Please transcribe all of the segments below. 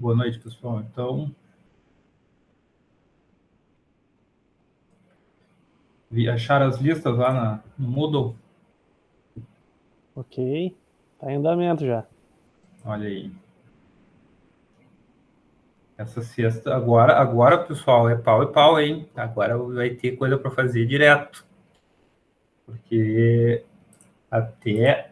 Boa noite, pessoal. Então, acharam as listas lá no Moodle? Ok, tá em andamento já. Olha aí. Essa sexta, agora, pessoal, é pau e pau, hein? Agora vai ter coisa para fazer direto. Porque até.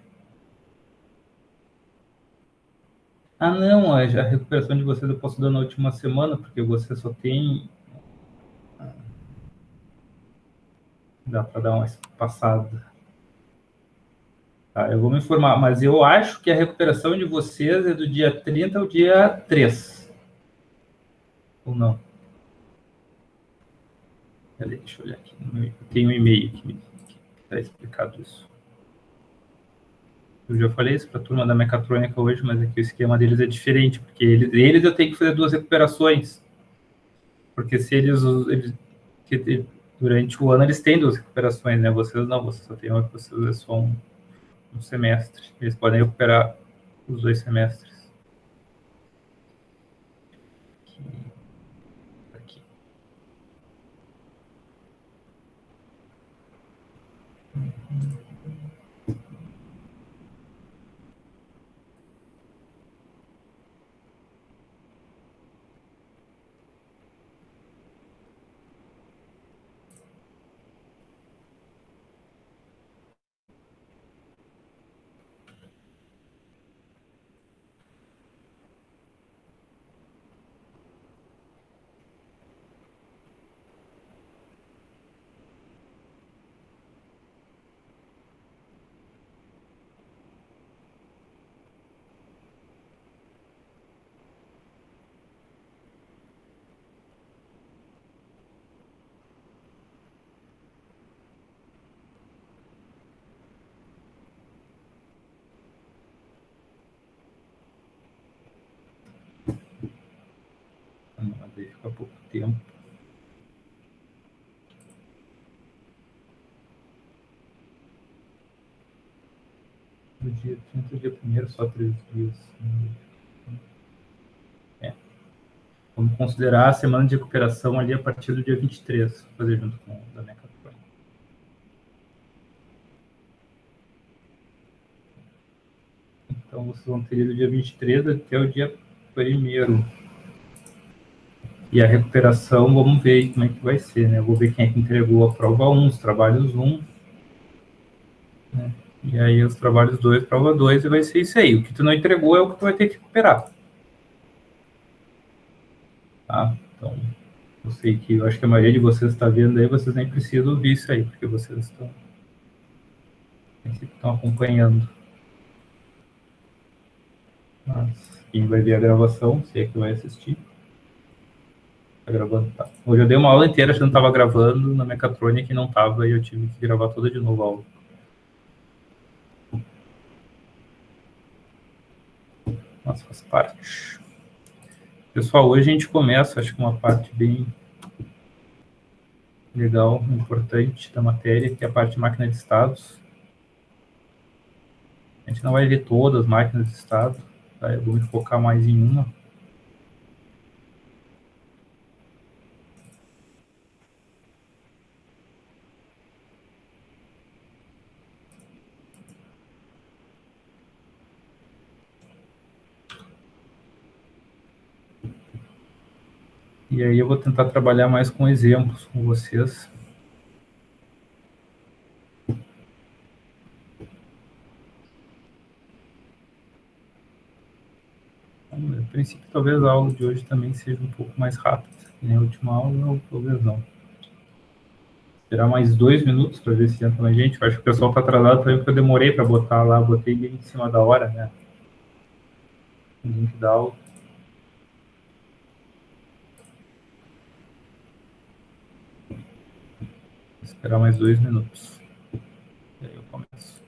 Ah, não, a recuperação de vocês eu posso dar na última semana, porque você só tem. Dá para dar uma passada. Tá, eu vou me informar, mas eu acho que a recuperação de vocês é do dia 30 ao dia 3. Ou não? Peraí, deixa eu olhar aqui. Tem um e-mail que está explicado isso. Eu já falei isso para a turma da mecatrônica hoje, mas aqui o esquema deles é diferente, porque eles eu tenho que fazer 2 recuperações. Porque se durante o ano eles têm 2 recuperações, né? Vocês não, vocês só têm uma, vocês é só um semestre. Eles podem recuperar os 2 semestres. Aqui. Mas aí fica pouco tempo. Do dia 30 ao dia 1º, só 3 dias. É. Vamos considerar a semana de recuperação ali a partir do dia 23, fazer junto com o da mecatrônica. Então, vocês vão ter do dia 23 até o dia 1º. E a recuperação, vamos ver como é que vai ser, né? Eu vou ver quem é que entregou a prova 1, os trabalhos 1, né? E aí os trabalhos 2, prova 2, e vai ser isso aí. O que tu não entregou é o que tu vai ter que recuperar. Tá? Então, eu sei que eu acho que a maioria de vocês está vendo aí, vocês nem precisam ouvir isso aí, porque vocês estão acompanhando. Mas quem vai ver a gravação, se é que vai assistir, tá gravando, tá. Hoje eu dei uma aula inteira achando que estava gravando na mecatrônica e não estava, e eu tive que gravar toda de novo a aula. Mas faz parte. Pessoal, hoje a gente começa, acho que uma parte bem legal, importante da matéria, que é a parte de máquina de estados. A gente não vai ver todas as máquinas de estado, tá? Eu vou me focar mais em uma. E aí eu vou tentar trabalhar mais com exemplos com vocês. Então, a princípio, talvez a aula de hoje também seja um pouco mais rápida. Nem a última aula, ou talvez não. Esperar mais 2 minutos para ver se entra mais gente. Eu acho que o pessoal está atrasado também, porque eu demorei para botar lá, botei bem em cima da hora, né? O link da aula. Vou esperar mais 2 minutos. E aí eu começo.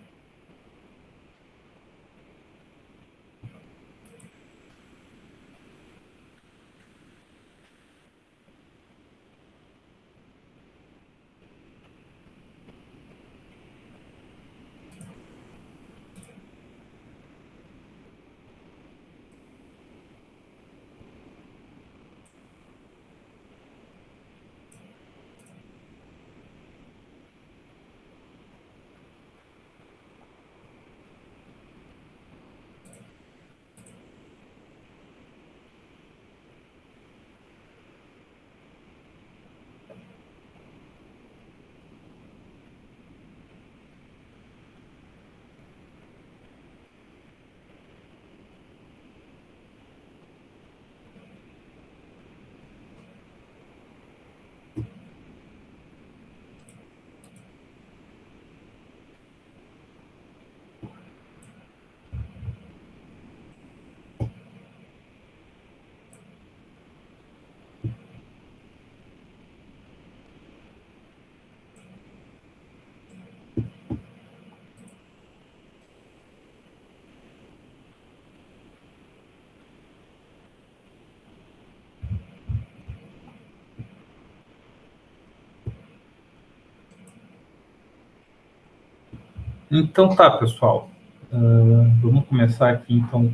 Então tá, pessoal. Vamos começar aqui, então,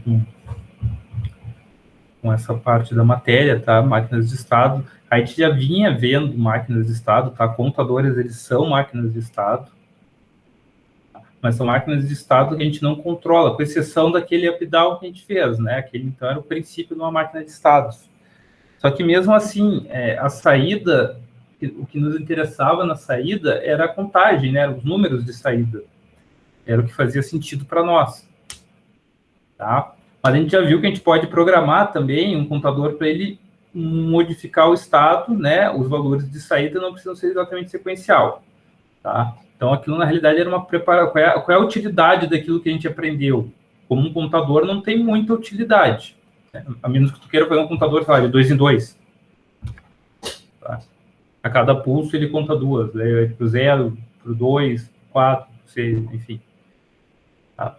com essa parte da matéria, tá? Máquinas de estado. A gente já vinha vendo máquinas de estado, tá? Contadores, eles são máquinas de estado, mas são máquinas de estado que a gente não controla, com exceção daquele up-down que a gente fez, né? Aquele, então, era o princípio de uma máquina de estados. Só que, mesmo assim, a saída, o que nos interessava na saída era a contagem, né? Os números de saída. Era o que fazia sentido para nós. Tá? Mas a gente já viu que a gente pode programar também um contador para ele modificar o estado, né? Os valores de saída não precisam ser exatamente sequencial. Tá? Então, aquilo, na realidade, era uma preparação. Qual é a utilidade daquilo que a gente aprendeu? Como um contador não tem muita utilidade. Né? A menos que tu queira fazer um contador, sei lá, de 2 em 2. Tá? A cada pulso ele conta 2. Né? Para o 0, para o 2, 4, 6, enfim. Tá?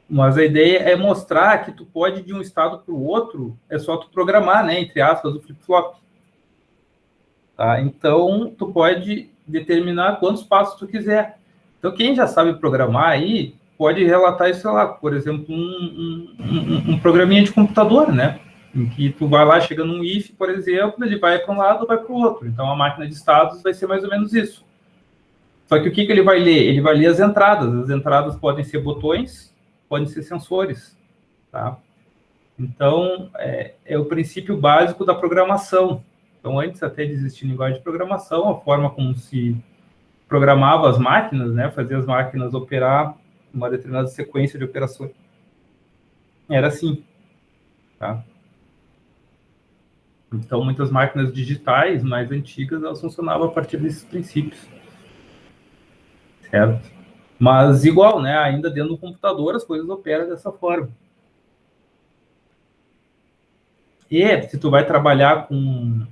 Mas a ideia é mostrar que tu pode, de um estado para o outro, é só tu programar, né, entre aspas, o flip-flop. Tá? Então, tu pode determinar quantos passos tu quiser. Então, quem já sabe programar aí, pode relatar isso, sei lá, por exemplo, um programinha de computador, né? Em que tu vai lá, chega num if, por exemplo, ele vai para um lado, vai para o outro. Então, a máquina de estados vai ser mais ou menos isso. Só que o que ele vai ler? Ele vai ler as entradas. As entradas podem ser botões, podem ser sensores. Tá? Então, é o princípio básico da programação. Então, antes até de existir linguagem de programação, a forma como se programava as máquinas, né, fazia as máquinas operar uma determinada sequência de operações, era assim. Tá? Então, muitas máquinas digitais mais antigas, elas funcionavam a partir desses princípios. Certo? Mas, igual, né, ainda dentro do computador, as coisas operam dessa forma. E se tu vai trabalhar com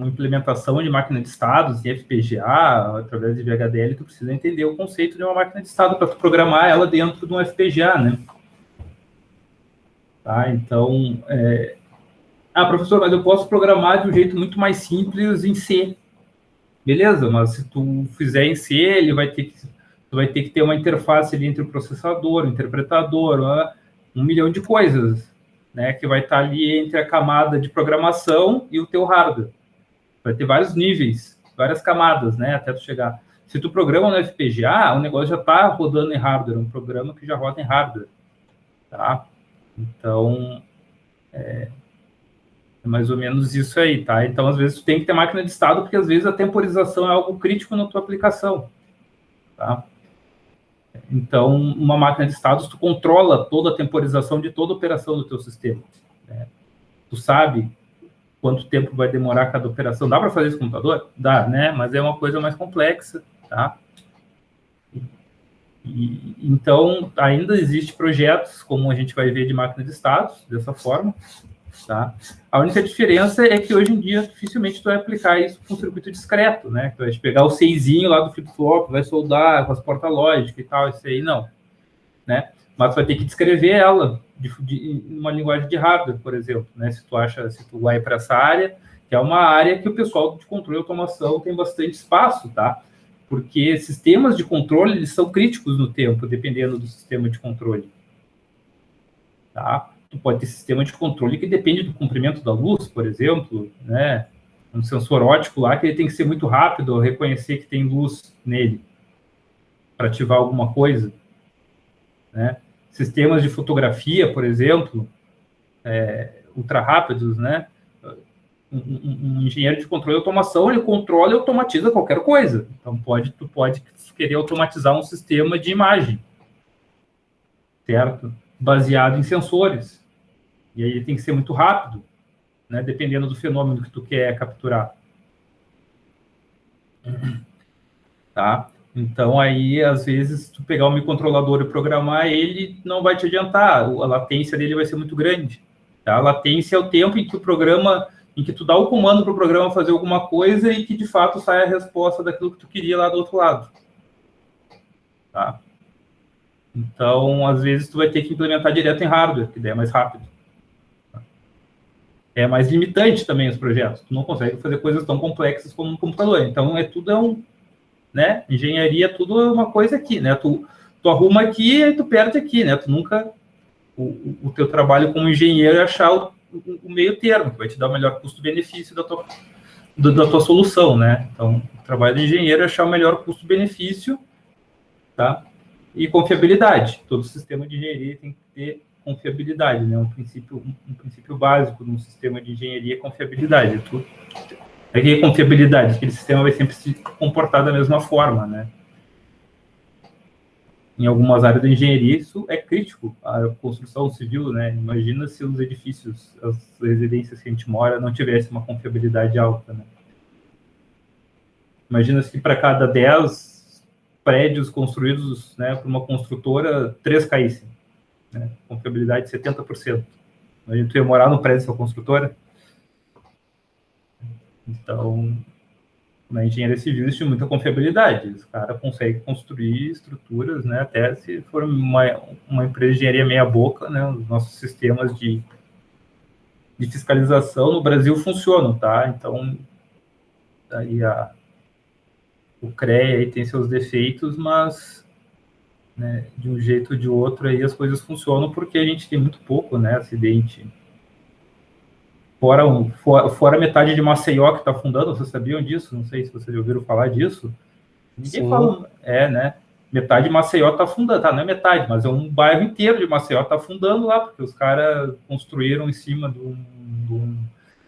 implementação de máquina de estados, em FPGA, através de VHDL, tu precisa entender o conceito de uma máquina de estado para tu programar ela dentro de um FPGA, né? Tá? Então, professor, mas eu posso programar de um jeito muito mais simples em C. Beleza, mas se tu fizer em C, tu vai ter que ter uma interface ali entre o processador, o interpretador, 1 milhão de coisas, né, que vai estar ali entre a camada de programação e o teu hardware. Vai ter vários níveis, várias camadas, né, até tu chegar. Se tu programa no FPGA, o negócio já está rodando em hardware, um programa que já roda em hardware, tá? Então, é mais ou menos isso aí, tá? Então, às vezes, tu tem que ter máquina de estado, porque às vezes a temporização é algo crítico na tua aplicação, tá? Então, uma máquina de estados, tu controla toda a temporização de toda a operação do teu sistema, né? Tu sabe quanto tempo vai demorar cada operação. Dá para fazer isso com o computador? Dá, né? Mas é uma coisa mais complexa, tá? Então, ainda existe projetos, como a gente vai ver, de máquina de estados, dessa forma, tá? A única diferença é que hoje em dia dificilmente tu vai aplicar isso com um circuito discreto, né? Tu vai pegar o seisinho lá do flip-flop, vai soldar com as portas lógicas e tal, isso aí não, né? Mas tu vai ter que descrever ela em uma linguagem de hardware, por exemplo, né? Se tu vai para essa área, que é uma área que o pessoal de controle e automação tem bastante espaço, tá? Porque sistemas de controle, eles são críticos no tempo, dependendo do sistema de controle, tá? Tu pode ter sistema de controle que depende do comprimento da luz, por exemplo, né? Um sensor óptico lá que ele tem que ser muito rápido, reconhecer que tem luz nele para ativar alguma coisa, né? Sistemas de fotografia, por exemplo, ultra rápidos, né? Um engenheiro de controle e automação, ele controla e automatiza qualquer coisa. Então, tu pode querer automatizar um sistema de imagem, certo? Baseado em sensores. E aí ele tem que ser muito rápido, né? Dependendo do fenômeno que tu quer capturar. Tá? Então, aí, às vezes, tu pegar um microcontrolador e programar ele, não vai te adiantar. A latência dele vai ser muito grande. Tá? A latência é o tempo em que tu dá o comando para o programa fazer alguma coisa e que, de fato, sai a resposta daquilo que tu queria lá do outro lado. Tá? Então, às vezes, tu vai ter que implementar direto em hardware, que daí é mais rápido. é mais limitante também os projetos. Tu não consegue fazer coisas tão complexas como um computador. Então, tudo é um, né? Engenharia, tudo é uma coisa aqui, né? Tu arruma aqui e tu perde aqui, né? Tu nunca... O teu trabalho como engenheiro é achar o meio termo, que vai te dar o melhor custo-benefício da tua solução, né? Então, o trabalho do engenheiro é achar o melhor custo-benefício, tá? E confiabilidade. Todo sistema de engenharia tem que ter confiabilidade, né? Um princípio básico de um sistema de engenharia é confiabilidade. O que é confiabilidade? Aquele sistema vai sempre se comportar da mesma forma, né? Em algumas áreas da engenharia, isso é crítico. A construção civil, né? Imagina se os edifícios, as residências que a gente mora, não tivessem uma confiabilidade alta, né? Imagina se para cada 10 prédios construídos, né, por uma construtora, 3 caíssem, né? Confiabilidade de 70%. Imagina tu ia morar no prédio dessa construtora. Então, na engenharia civil existe muita confiabilidade. Os caras conseguem construir estruturas, né, até se for uma empresa de engenharia meia boca, né, os nossos sistemas de fiscalização no Brasil funcionam, tá? Então, aí o CREA aí tem seus defeitos, mas, né, de um jeito ou de outro aí as coisas funcionam porque a gente tem muito pouco, né, acidente. Fora metade de Maceió que está afundando, vocês sabiam disso? Não sei se vocês ouviram falar disso. Ninguém fala, né? Metade de Maceió está afundando, tá? Não é metade, mas é um bairro inteiro de Maceió está afundando lá, porque os caras construíram em cima de um,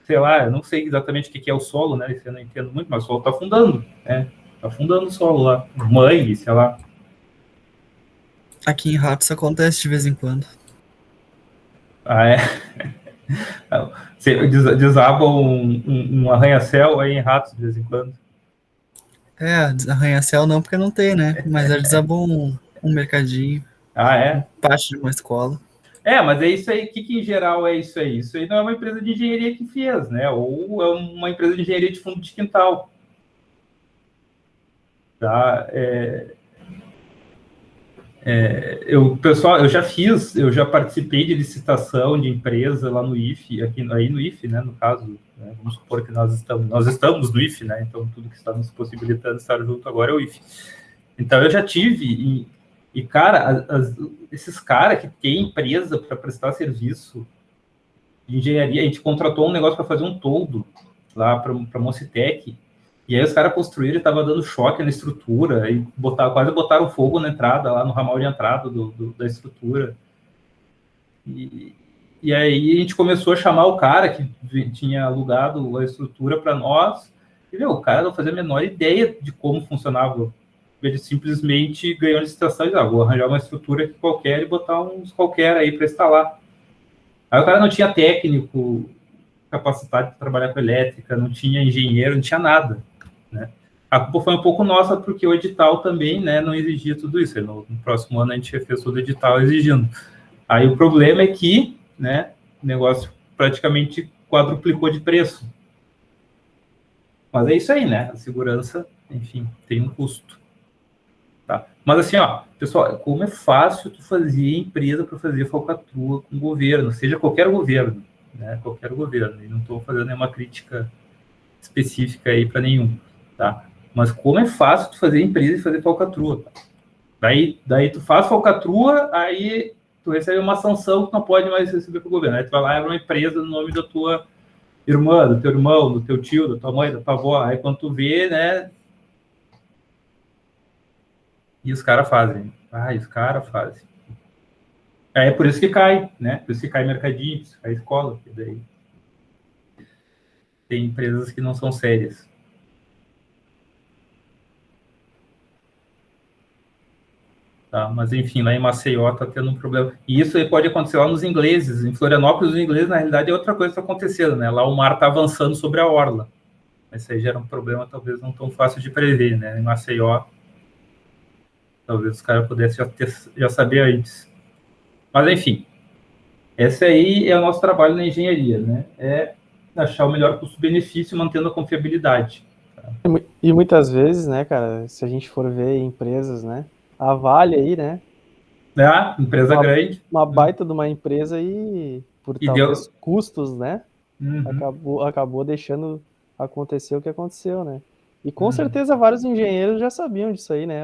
sei lá, eu não sei exatamente o que é o solo, né? Isso eu não entendo muito, mas o solo está afundando, né? Está afundando o solo lá, mangue, sei lá. Aqui em Ratos acontece de vez em quando. Ah, é? Você desaba um arranha-céu aí em Ratos de vez em quando. Arranha-céu não, porque não tem, né? Mas já desabou um mercadinho. Ah, é? Parte de uma escola. Mas é isso aí. O que em geral é isso aí? Isso aí não é uma empresa de engenharia que fez, né? Ou é uma empresa de engenharia de fundo de quintal. Tá? Pessoal, eu já participei de licitação de empresa lá no IFE, aí no IFE, né, no caso, né, vamos supor que nós estamos no IFE, né, então tudo que está nos possibilitando estar junto agora é o IFE. Então eu já tive, cara, esses caras que têm empresa para prestar serviço de engenharia, a gente contratou um negócio para fazer um toldo lá para a Mocitec, e aí os caras construíram e estava dando choque na estrutura, e quase botaram fogo na entrada, lá no ramal de entrada da estrutura. E aí a gente começou a chamar o cara que tinha alugado a estrutura para nós, e o cara não fazia a menor ideia de como funcionava. Ele simplesmente ganhou a licitação e disse, vou arranjar uma estrutura aqui qualquer e botar uns qualquer aí para instalar. Aí o cara não tinha técnico capacitado para trabalhar com elétrica, não tinha engenheiro, não tinha nada, né? A culpa foi um pouco nossa, porque o edital também, né, não exigia tudo isso. No próximo ano a gente fez todo o edital exigindo. Aí o problema é que, né, o negócio praticamente quadruplicou de preço. Mas é isso aí, né? A segurança, enfim, tem um custo. Tá? Mas assim, pessoal, como é fácil tu fazer empresa para fazer falcatrua com o governo, seja qualquer governo, né? Qualquer governo. E não estou fazendo nenhuma crítica específica aí para nenhum, tá? Mas como é fácil tu fazer empresa e fazer falcatrua, tá? Daí tu faz falcatrua, aí tu recebe uma sanção que não pode mais receber para o governo. Aí tu vai lá e abre uma empresa no nome da tua irmã, do teu irmão, do teu tio, da tua mãe, da tua avó. Aí quando tu vê, né? E os caras fazem. Os caras fazem. É por isso que cai, né? Por isso que cai mercadinho, por isso que cai escola. Que daí tem empresas que não são sérias. Tá? Mas, enfim, lá em Maceió está tendo um problema. E isso aí pode acontecer lá nos ingleses. Em Florianópolis, os ingleses, na realidade, é outra coisa que está acontecendo, né? Lá o mar está avançando sobre a orla. Isso aí gera um problema, talvez não tão fácil de prever, né? Em Maceió, talvez os caras pudessem já saber antes. Mas, enfim, esse aí é o nosso trabalho na engenharia, né? É achar o melhor custo-benefício mantendo a confiabilidade. Tá? E muitas vezes, né, cara, se a gente for ver empresas, né, a Vale aí, né? Empresa grande. Uma baita de uma empresa aí, por talvez custos, né? acabou deixando acontecer o que aconteceu, né? E com certeza vários engenheiros já sabiam disso aí, né,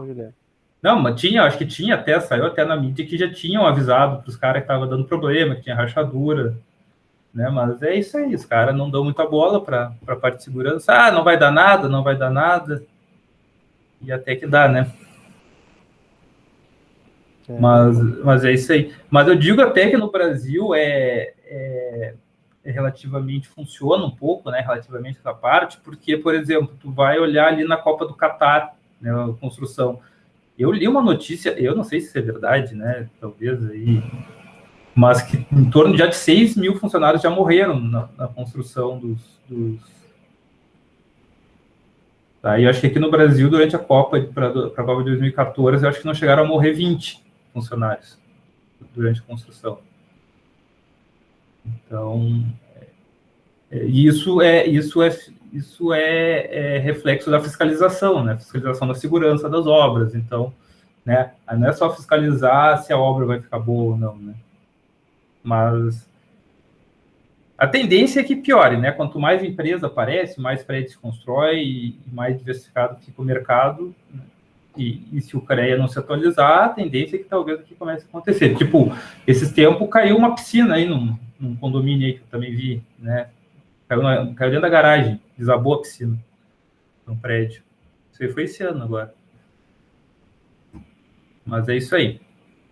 Juliano? Não, mas acho que tinha até, saiu até na mídia que já tinham avisado para os caras que estava dando problema, que tinha rachadura, né? Mas é isso aí, os caras não dão muita bola para a parte de segurança. Ah, não vai dar nada, não vai dar nada. E até que dá, né? Mas é isso aí. Mas eu digo até que no Brasil relativamente funciona um pouco, né? Relativamente essa parte, porque, por exemplo, tu vai olhar ali na Copa do Catar, né? A construção. Eu li uma notícia, eu não sei se é verdade, né? Talvez aí, mas que em torno de 6 mil funcionários já morreram na construção dos. Tá? E eu acho que aqui no Brasil, durante a Copa, para a Copa de 2014, eu acho que não chegaram a morrer 20 funcionários durante a construção. Então, isso é reflexo da fiscalização, né? Fiscalização da segurança das obras. Então, né? Não é só fiscalizar se a obra vai ficar boa ou não, né? Mas a tendência é que piore, né? Quanto mais empresa aparece, mais prédios se constrói e mais diversificado fica o mercado. Né? E se o CREA não se atualizar, a tendência é que talvez aqui comece a acontecer. Tipo, esses tempos caiu uma piscina aí num condomínio aí que eu também vi, né? Caiu dentro da garagem, desabou a piscina num prédio. Isso aí foi esse ano agora. Mas é isso aí.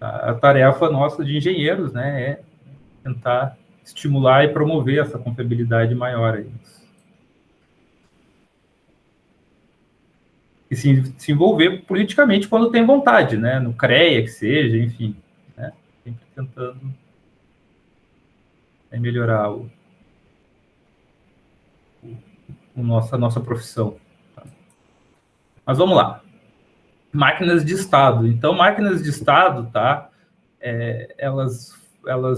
A tarefa nossa de engenheiros, né, é tentar estimular e promover essa confiabilidade maior aí. E se envolver politicamente quando tem vontade, né? No CREA, que seja, enfim. Né? Sempre tentando melhorar a nossa profissão. Tá? Mas vamos lá. Máquinas de Estado. Então, máquinas de Estado, tá? Elas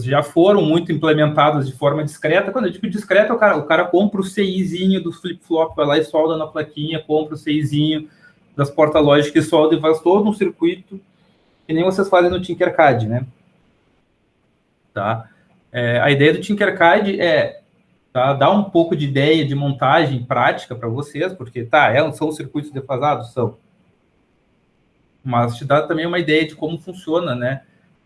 já foram muito implementadas de forma discreta. Quando eu digo discreta, o cara compra o CIzinho do flip-flop, vai lá e solda na plaquinha, compra o CIzinho das porta-lógicas que solda e faz todo um circuito que nem vocês fazem no Tinkercad, né? Tá? A ideia do Tinkercad dar um pouco de ideia de montagem prática para vocês, porque são circuitos defasados? São. Mas te dá também uma ideia de como funciona, né?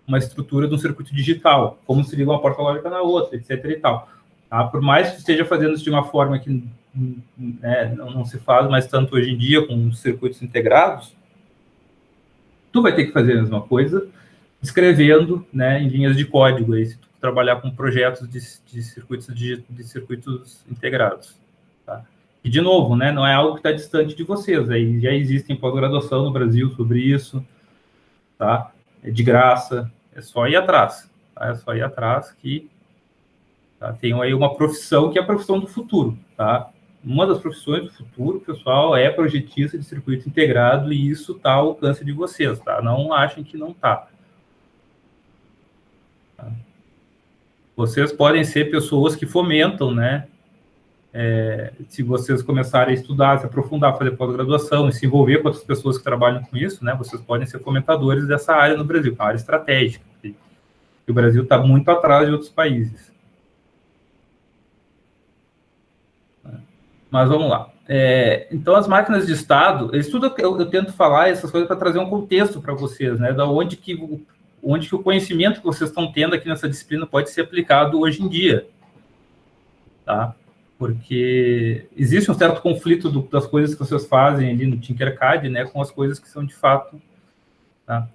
Uma estrutura de um circuito digital, como se liga uma porta lógica na outra, etc. e tal. Tá? Por mais que esteja fazendo isso de uma forma que não se faz mais tanto hoje em dia com circuitos integrados, tu vai ter que fazer a mesma coisa, escrevendo, né, em linhas de código, aí, se tu trabalhar com projetos de circuitos integrados. Tá? E, de novo, né, não é algo que está distante de vocês. Aí já existem pós-graduação no Brasil sobre isso. Tá? É de graça, é só ir atrás. Tá? É só ir atrás que tem aí uma profissão que é a profissão do futuro. Tá? Uma das profissões do futuro, pessoal, é projetista de circuito integrado e isso está ao alcance de vocês. Tá? Não achem que não está. Tá? Vocês podem ser pessoas que fomentam, né? Se vocês começarem a estudar, se aprofundar, fazer pós-graduação e se envolver com outras pessoas que trabalham com isso, né? Vocês podem ser fomentadores dessa área no Brasil, que é uma área estratégica. E o Brasil está muito atrás de outros países. Mas vamos lá. Então, as máquinas de Estado, isso tudo eu tento falar essas coisas para trazer um contexto para vocês, né? Da onde que o conhecimento que vocês estão tendo aqui nessa disciplina pode ser aplicado hoje em dia. Tá? Porque existe um certo conflito das coisas que vocês fazem ali no Tinkercad, né, com as coisas que são de fato. Tá?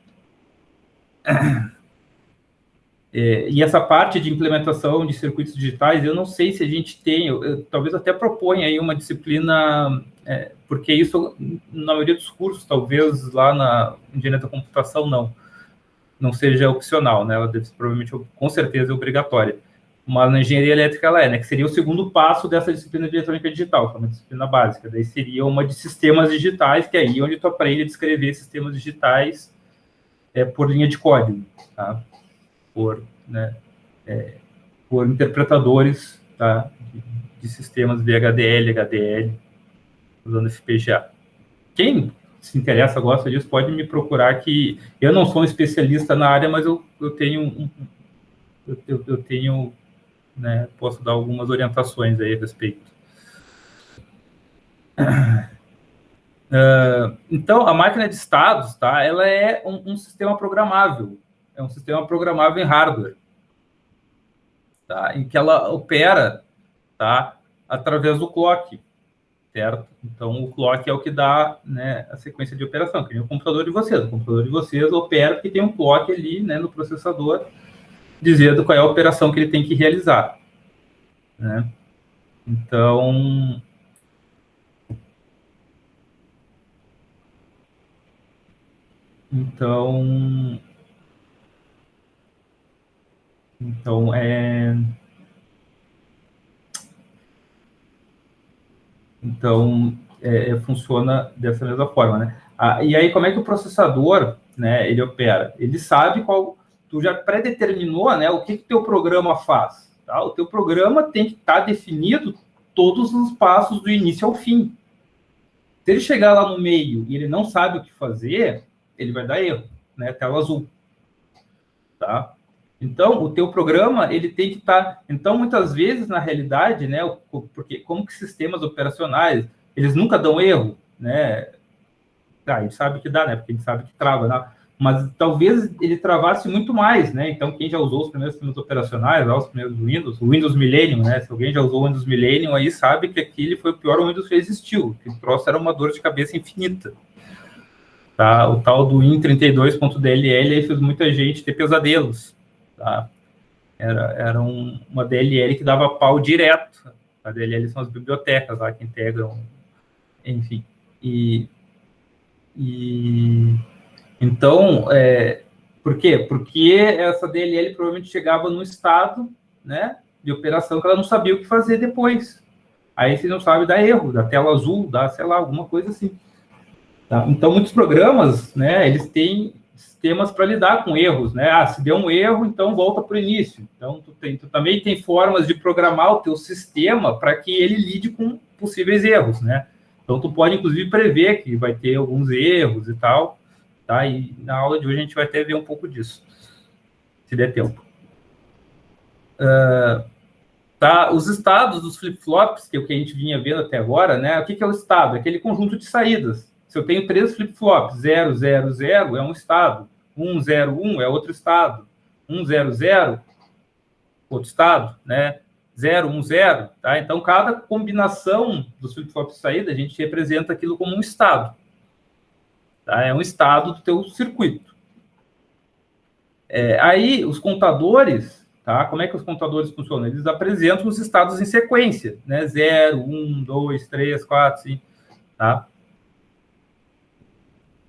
E essa parte de implementação de circuitos digitais, eu não sei se a gente tem, eu talvez até proponha aí uma disciplina, porque isso, na maioria dos cursos, talvez lá na engenharia da computação, não seja opcional, né, ela deve ser provavelmente, com certeza, obrigatória. Mas na engenharia elétrica ela né? Que seria o segundo passo dessa disciplina de eletrônica digital, que é uma disciplina básica. Daí seria uma de sistemas digitais, que é aí onde tu aprende a descrever sistemas digitais por linha de código, tá? Por interpretadores, tá? de sistemas VHDL, HDL, usando FPGA. Quem se interessa, gosta disso, pode me procurar, que eu não sou um especialista na área, mas eu tenho né, posso dar algumas orientações aí a respeito. Então, a máquina de estados, tá, ela é um sistema programável, é um sistema programável em hardware, tá, em que ela opera, tá, através do clock, certo? Então, o clock é o que dá, né, a sequência de operação, que nem o computador de vocês. O computador de vocês opera porque tem um clock ali, né, no processador, dizendo qual é a operação que ele tem que realizar, né? Então, funciona dessa mesma forma, né? E aí, como é que o processador, né, ele opera? Ele sabe qual... Tu já predeterminou, né, o que o teu programa faz, tá? O teu programa tem que estar definido todos os passos do início ao fim. Se ele chegar lá no meio e ele não sabe o que fazer, ele vai dar erro, né? Tela azul, tá? Então, o teu programa, ele tem que estar... Então, muitas vezes, na realidade, né, porque como que sistemas operacionais, eles nunca dão erro, né? A gente sabe que dá, né? Porque a gente sabe que trava, né? Mas talvez ele travasse muito mais, né? Então, quem já usou os primeiros sistemas operacionais, lá, os primeiros Windows, o Windows Millennium, né? Se alguém já usou o Windows Millennium, aí sabe que aquele foi o pior Windows que existiu. Que o troço era uma dor de cabeça infinita. Tá? O tal do Win32.dll aí fez muita gente ter pesadelos. Tá? Era uma DLL que dava pau direto. A DLL são as bibliotecas lá que integram, enfim. Então, por quê? Porque essa DLL provavelmente chegava num estado, né, de operação que ela não sabia o que fazer depois. Aí você não sabe, dá erro, dá tela azul, dá, sei lá, alguma coisa assim. Tá? Então, muitos programas, né, eles têm sistemas para lidar com erros, né? Se deu um erro, então volta para o início. Então, tu também tem formas de programar o teu sistema para que ele lide com possíveis erros, né? Então, tu pode, inclusive, prever que vai ter alguns erros e tal, tá? E na aula de hoje a gente vai até ver um pouco disso, se der tempo. Tá? Os estados dos flip-flops, que é o que a gente vinha vendo até agora, né? O que é o estado? Aquele conjunto de saídas. Se eu tenho 3 flip-flops, 0, 0, 0 é um estado, 1, 0, 1 é outro estado, 1, 0, 0, outro estado, né? 0, 1, 0, tá? Então, cada combinação dos flip-flops de saída, a gente representa aquilo como um estado. Tá? É um estado do teu circuito. Aí, os contadores, tá? Como é que os contadores funcionam? Eles apresentam os estados em sequência, né? 0, 1, 2, 3, 4, 5, tá?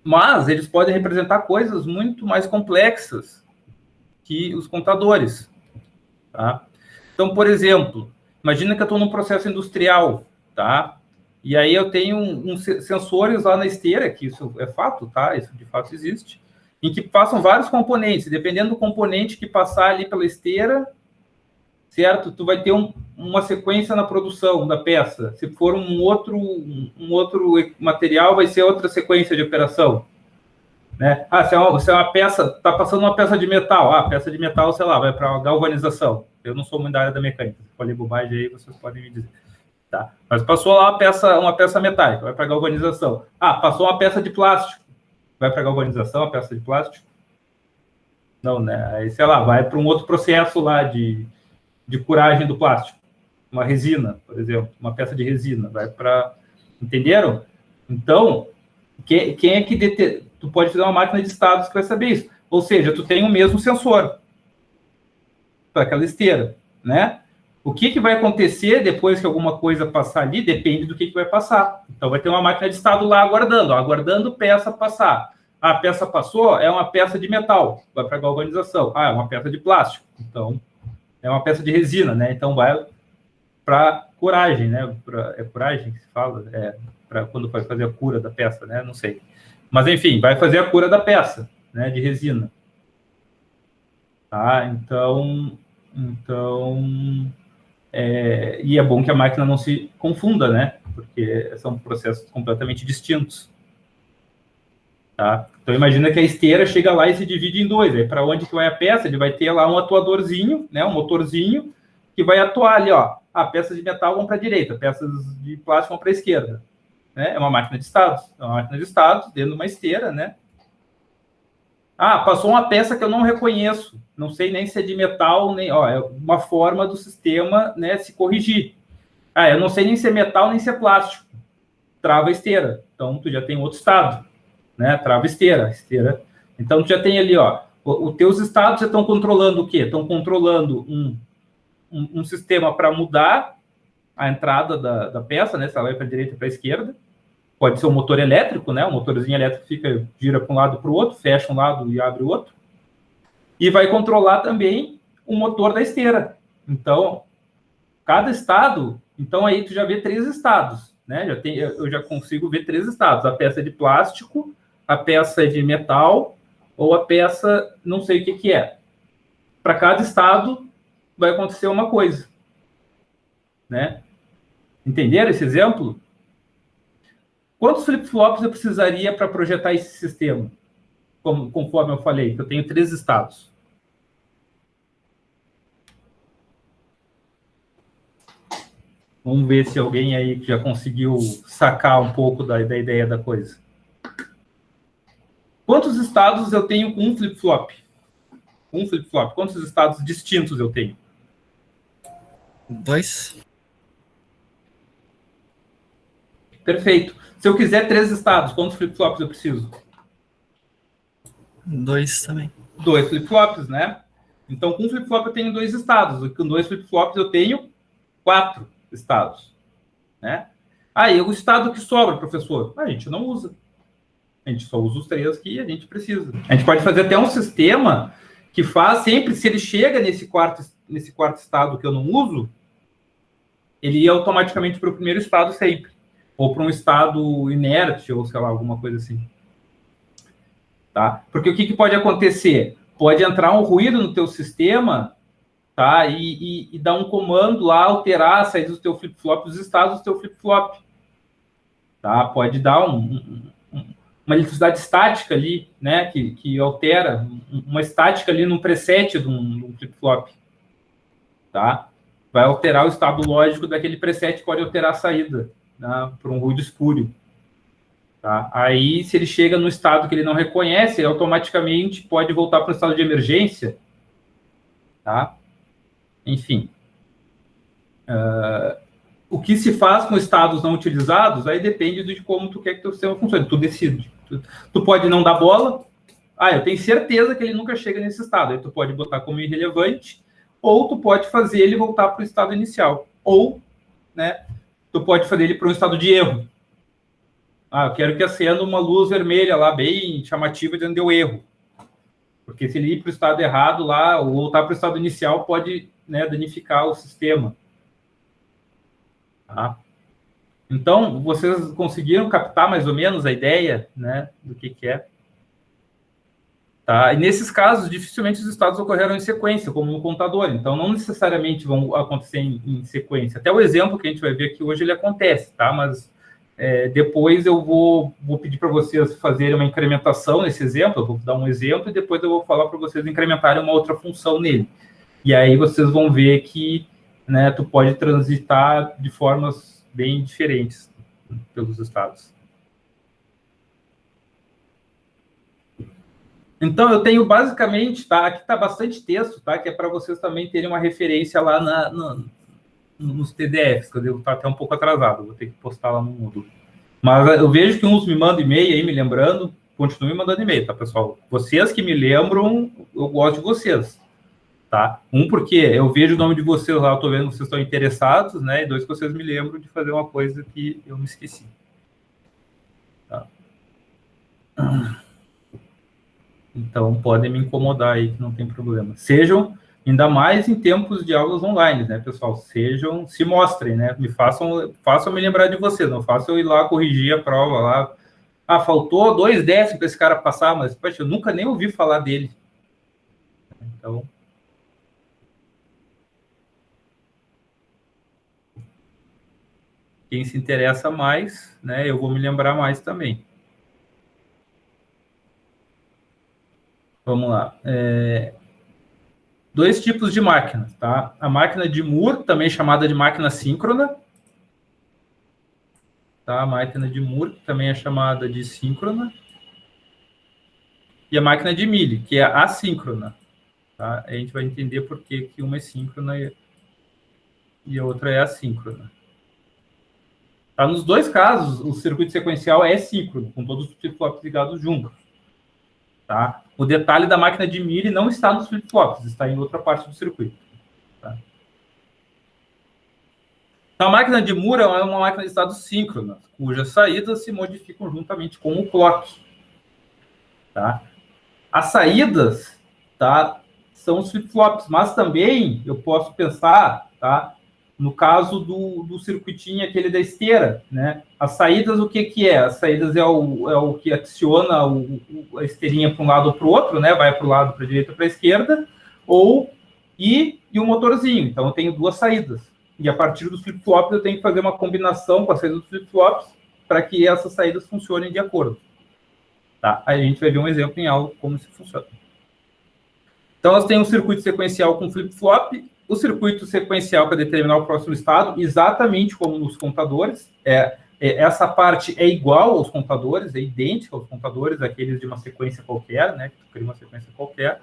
Mas eles podem representar coisas muito mais complexas que os contadores, tá? Então, por exemplo, imagina que eu estou num processo industrial, tá? E aí eu tenho uns sensores lá na esteira, que isso é fato, tá? Isso de fato existe, em que passam vários componentes. Dependendo do componente que passar ali pela esteira, certo? Tu vai ter uma sequência na produção da peça. Se for um outro material, vai ser outra sequência de operação. Né? Se é uma peça, está passando uma peça de metal. A peça de metal, sei lá, vai para a galvanização. Eu não sou muito da área da mecânica. Se falei bobagem aí, vocês podem me dizer. Tá? Mas passou lá uma peça metálica, vai para a galvanização. Passou uma peça de plástico, vai para a galvanização, a peça de plástico? Não, né? Aí, sei lá, vai para um outro processo lá de curagem do plástico. Uma resina, por exemplo, uma peça de resina, vai para... Entenderam? Então, quem é que tu pode fazer uma máquina de estados que vai saber isso? Ou seja, tu tem o mesmo sensor para aquela esteira, né? O que vai acontecer depois que alguma coisa passar ali depende do que vai passar. Então, vai ter uma máquina de estado lá aguardando peça passar. A peça passou, é uma peça de metal, vai para a galvanização. É uma peça de plástico, então é uma peça de resina, né? Então vai para curagem, né? É curagem que se fala? Para quando vai fazer a cura da peça, né? Não sei. Mas, enfim, vai fazer a cura da peça, né? De resina. Tá? Então e é bom que a máquina não se confunda, né? Porque são processos completamente distintos. Tá? Então, imagina que a esteira chega lá e se divide em dois. Aí, para onde que vai a peça? Ele vai ter lá um atuadorzinho, né? Um motorzinho, que vai atuar ali, ó. Peças de metal vão para a direita, peças de plástico vão para a esquerda. Né? É uma máquina de estados. É uma máquina de estados dentro de uma esteira, né? Passou uma peça que eu não reconheço. Não sei nem se é de metal, nem... é uma forma do sistema, né, se corrigir. Eu não sei nem se é metal, nem se é plástico. Trava a esteira. Então, tu já tem outro estado. Né? Trava a esteira. Então, tu já tem ali, ó, os teus estados já estão controlando o quê? Estão controlando um sistema para mudar a entrada da peça, né? Se ela vai para a direita ou para a esquerda. Pode ser um motor elétrico, né? Um motorzinho elétrico gira para um lado e para o outro, fecha um lado e abre o outro. E vai controlar também o motor da esteira. Então, cada estado... Então, aí tu já vê 3 estados, né? Eu já consigo ver 3 estados. A peça de plástico, a peça de metal ou a peça... Não sei o que é. Para cada estado, vai acontecer uma coisa. Né? Entenderam esse exemplo? Quantos flip-flops eu precisaria para projetar esse sistema? Conforme eu falei, que eu tenho 3 estados. Vamos ver se alguém aí já conseguiu sacar um pouco da ideia da coisa. Quantos estados eu tenho com um flip-flop? Um flip-flop. Quantos estados distintos eu tenho? 2. Perfeito. Se eu quiser 3 estados, quantos flip-flops eu preciso? 2 também. 2 flip-flops, né? Então, com um flip-flop eu tenho 2 estados. Com 2 flip-flops eu tenho 4 estados. Né? E o estado que sobra, professor? A gente não usa. A gente só usa os 3 que a gente precisa. A gente pode fazer até um sistema que faz sempre, se ele chega nesse quarto estado que eu não uso, ele ia automaticamente para o primeiro estado sempre. Ou para um estado inerte, ou sei lá, alguma coisa assim. Tá? Porque o que pode acontecer? Pode entrar um ruído no teu sistema, tá? E dar um comando lá, alterar a saída do teu flip-flop, os estados do teu flip-flop. Tá? Pode dar uma eletricidade estática ali, né? Que altera uma estática ali num preset de um flip-flop. Tá? Vai alterar o estado lógico daquele preset, pode alterar a saída, né? Por um ruído espúrio. Tá? Aí, se ele chega no estado que ele não reconhece, ele automaticamente pode voltar para o estado de emergência. Tá? Enfim. O que se faz com estados não utilizados, aí depende de como tu quer que o teu sistema funcione. Tu decide. Tu pode não dar bola. Eu tenho certeza que ele nunca chega nesse estado. Aí tu pode botar como irrelevante, ou tu pode fazer ele voltar para o estado inicial. Ou, né, tu pode fazer ele para um estado de erro. Eu quero que acenda uma luz vermelha lá, bem chamativa, dizendo deu erro. Porque se ele ir para o estado errado lá, ou voltar para o estado inicial, pode, né, danificar o sistema. Tá? Então, vocês conseguiram captar mais ou menos a ideia, né, do que é? Tá? E nesses casos, dificilmente os estados ocorreram em sequência, como no contador. Então, não necessariamente vão acontecer em sequência. Até o exemplo que a gente vai ver aqui hoje, ele acontece, tá? Mas depois eu vou pedir para vocês fazerem uma incrementação nesse exemplo, eu vou dar um exemplo e depois eu vou falar para vocês incrementarem uma outra função nele. E aí vocês vão ver que, né, tu pode transitar de formas bem diferentes pelos estados. Então, eu tenho basicamente, tá? Aqui está bastante texto, tá? Que é para vocês também terem uma referência lá nos PDFs, que eu devo estar até um pouco atrasado, vou ter que postar lá no Moodle. Mas eu vejo que uns me mandam e-mail aí, me lembrando, continuem mandando e-mail, tá, pessoal? Vocês que me lembram, eu gosto de vocês, tá? Porque eu vejo o nome de vocês lá, eu tô vendo que vocês estão interessados, né? E 2, que vocês me lembram de fazer uma coisa que eu me esqueci. Tá? Então, podem me incomodar aí, que não tem problema. Sejam, ainda mais em tempos de aulas online, né, pessoal? Se mostrem, né? Façam me lembrar de vocês, não façam eu ir lá corrigir a prova lá. Faltou 2 décimos para esse cara passar, mas, poxa, eu nunca nem ouvi falar dele. Então... Quem se interessa mais, né, eu vou me lembrar mais também. Vamos lá. dois tipos de máquinas, tá? A máquina de Moore, também chamada de máquina síncrona, tá? A máquina de Moore, que também é chamada de síncrona, e a máquina de Mealy, que é assíncrona, tá? A gente vai entender por que uma é síncrona e a outra é assíncrona. Tá? Nos dois casos, o circuito sequencial é síncrono, com todos os flip-flops ligados juntos. Tá? O detalhe da máquina de Mealy não está nos flip-flops, está em outra parte do circuito. Tá? Então, a máquina de Moore é uma máquina de estados síncronas, cujas saídas se modificam juntamente com o clock. Tá? As saídas, tá, são os flip-flops, mas também eu posso pensar, tá, no caso do circuitinho aquele da esteira, né? As saídas, o que é? As saídas é o que adiciona a esteirinha para um lado ou para o outro, né? Vai para o lado, para a direita ou para a esquerda, e o motorzinho. Então, eu tenho duas saídas. E a partir dos flip-flops, eu tenho que fazer uma combinação com a saída dos flip-flops para que essas saídas funcionem de acordo. Tá? Aí a gente vai ver um exemplo em algo como isso funciona. Então, nós temos um circuito sequencial com flip-flop, o circuito sequencial para determinar o próximo estado, exatamente como nos contadores. Essa parte é igual aos contadores, é idêntica aos contadores, aqueles de uma sequência qualquer, né? Que tu cria uma sequência qualquer.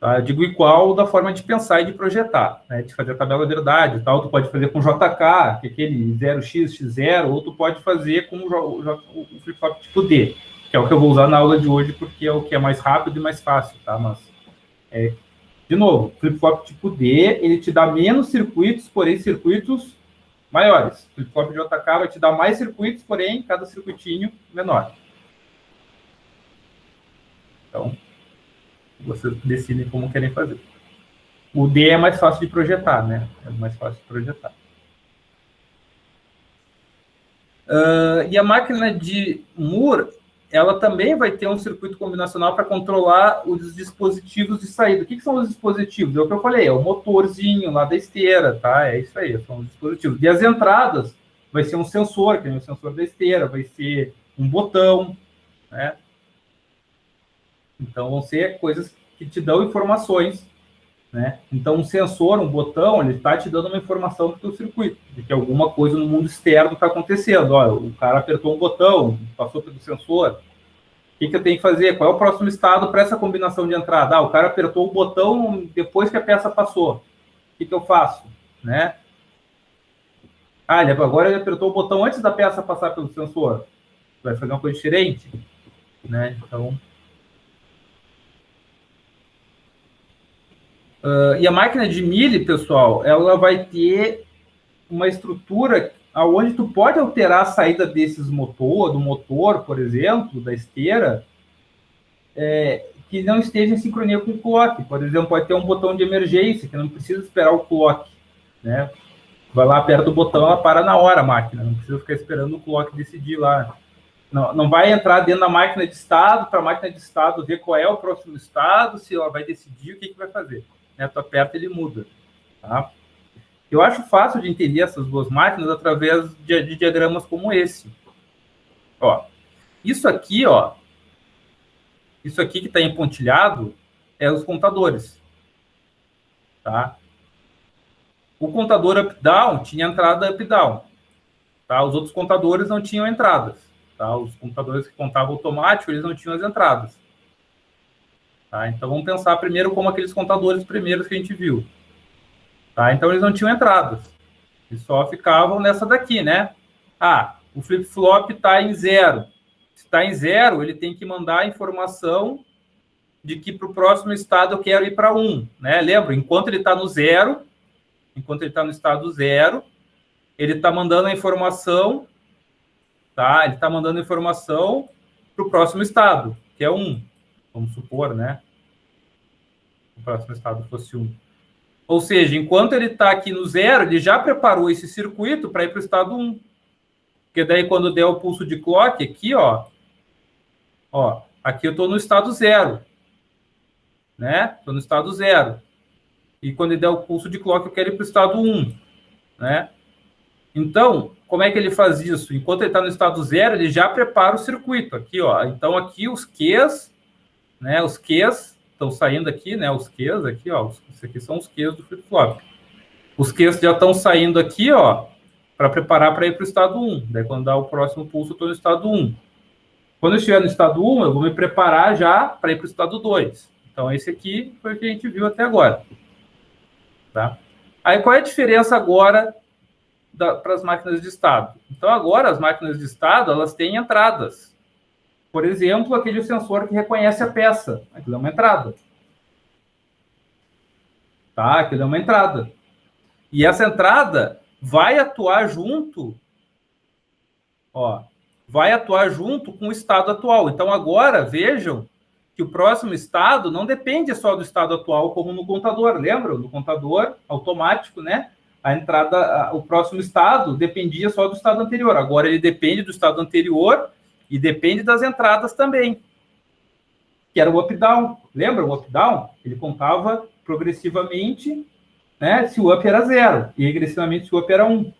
Tá? Eu digo igual da forma de pensar e de projetar, né? De fazer a tabela verdade, tal. Tu pode fazer com JK, que é aquele 0x0, ou tu pode fazer com o flip-flop tipo D, que é o que eu vou usar na aula de hoje, porque é o que é mais rápido e mais fácil, tá? Mas, de novo, flip-flop tipo D, ele te dá menos circuitos, porém circuitos maiores. Flip-flop de JK vai te dar mais circuitos, porém cada circuitinho menor. Então, vocês decidem como querem fazer. O D é mais fácil de projetar, né? É mais fácil de projetar. E a máquina de Moore, ela também vai ter um circuito combinacional para controlar os dispositivos de saída. O que são os dispositivos? É o que eu falei, é o motorzinho lá da esteira, tá? É isso aí, são os dispositivos. E as entradas, vai ser um sensor, que é o sensor da esteira, vai ser um botão, né? Então, vão ser coisas que te dão informações, né? Então, um sensor, um botão, ele está te dando uma informação do teu circuito, de que alguma coisa no mundo externo está acontecendo. Olha, o cara apertou um botão, passou pelo sensor. O que eu tenho que fazer? Qual é o próximo estado para essa combinação de entrada? O cara apertou o botão depois que a peça passou. O que eu faço? Né? Agora ele apertou o botão antes da peça passar pelo sensor. Vai fazer uma coisa diferente? Né? Então... e a máquina de Mealy, pessoal, ela vai ter uma estrutura onde tu pode alterar a saída do motor, por exemplo, da esteira, que não esteja em sincronia com o clock. Por exemplo, pode ter um botão de emergência, que não precisa esperar o clock, né? Vai lá, aperta o botão, ela para na hora a máquina, não precisa ficar esperando o clock decidir lá. Não vai entrar dentro da máquina de estado, para a máquina de estado ver qual é o próximo estado, se ela vai decidir o que vai fazer. Né? Tu aperta, ele muda. Tá? Eu acho fácil de entender essas duas máquinas através de diagramas como esse. Ó, isso aqui que está empontilhado é os contadores. Tá? O contador up-down tinha entrada up-down. Tá? Os outros contadores não tinham entradas. Tá? Os contadores que contavam automático, eles não tinham as entradas. Tá? Então, vamos pensar primeiro como aqueles contadores primeiros que a gente viu. Tá? Então, eles não tinham entradas. Eles só ficavam nessa daqui, né? O flip-flop está em 0. Se está em 0, ele tem que mandar a informação de que para o próximo estado eu quero ir para 1. Né? Lembra? Enquanto ele está no 0, enquanto ele está no estado 0, ele está mandando a informação, tá? Ele está mandando a informação para o próximo estado, que é 1. Vamos supor, né? O próximo estado fosse 1. Ou seja, enquanto ele está aqui no 0, ele já preparou esse circuito para ir para o estado 1. Porque daí, quando der o pulso de clock, aqui, aqui eu estou no estado 0. Né? Estou no estado 0. E quando ele der o pulso de clock, eu quero ir para o estado 1. Né? Então, como é que ele faz isso? Enquanto ele está no estado 0, ele já prepara o circuito. Aqui, ó. Então, aqui os Qs, né? Os Qs estão saindo aqui, né? Os Qs aqui, ó. Isso aqui são os Qs do flip-flop. Os Qs já estão saindo aqui, ó, para preparar para ir para o estado 1. Daí, quando dá o próximo pulso, eu estou no estado 1. Quando eu estiver no estado 1, eu vou me preparar já para ir para o estado 2. Então, esse aqui foi o que a gente viu até agora. Tá? Aí, qual é a diferença agora para as máquinas de estado? Então, agora, as máquinas de estado, elas têm entradas. Por exemplo, aquele sensor que reconhece a peça. Aquilo é uma entrada. Tá? Aquilo é uma entrada. E essa entrada vai atuar junto, ó, vai atuar junto com o estado atual. Então, agora, vejam que o próximo estado não depende só do estado atual, como no contador. Lembram? No contador automático, né? A entrada, o próximo estado dependia só do estado anterior. Agora, ele depende do estado anterior e depende das entradas também, que era o up-down. Lembra o up-down? Ele contava progressivamente, né, se o up era 0 e regressivamente se o up era 1.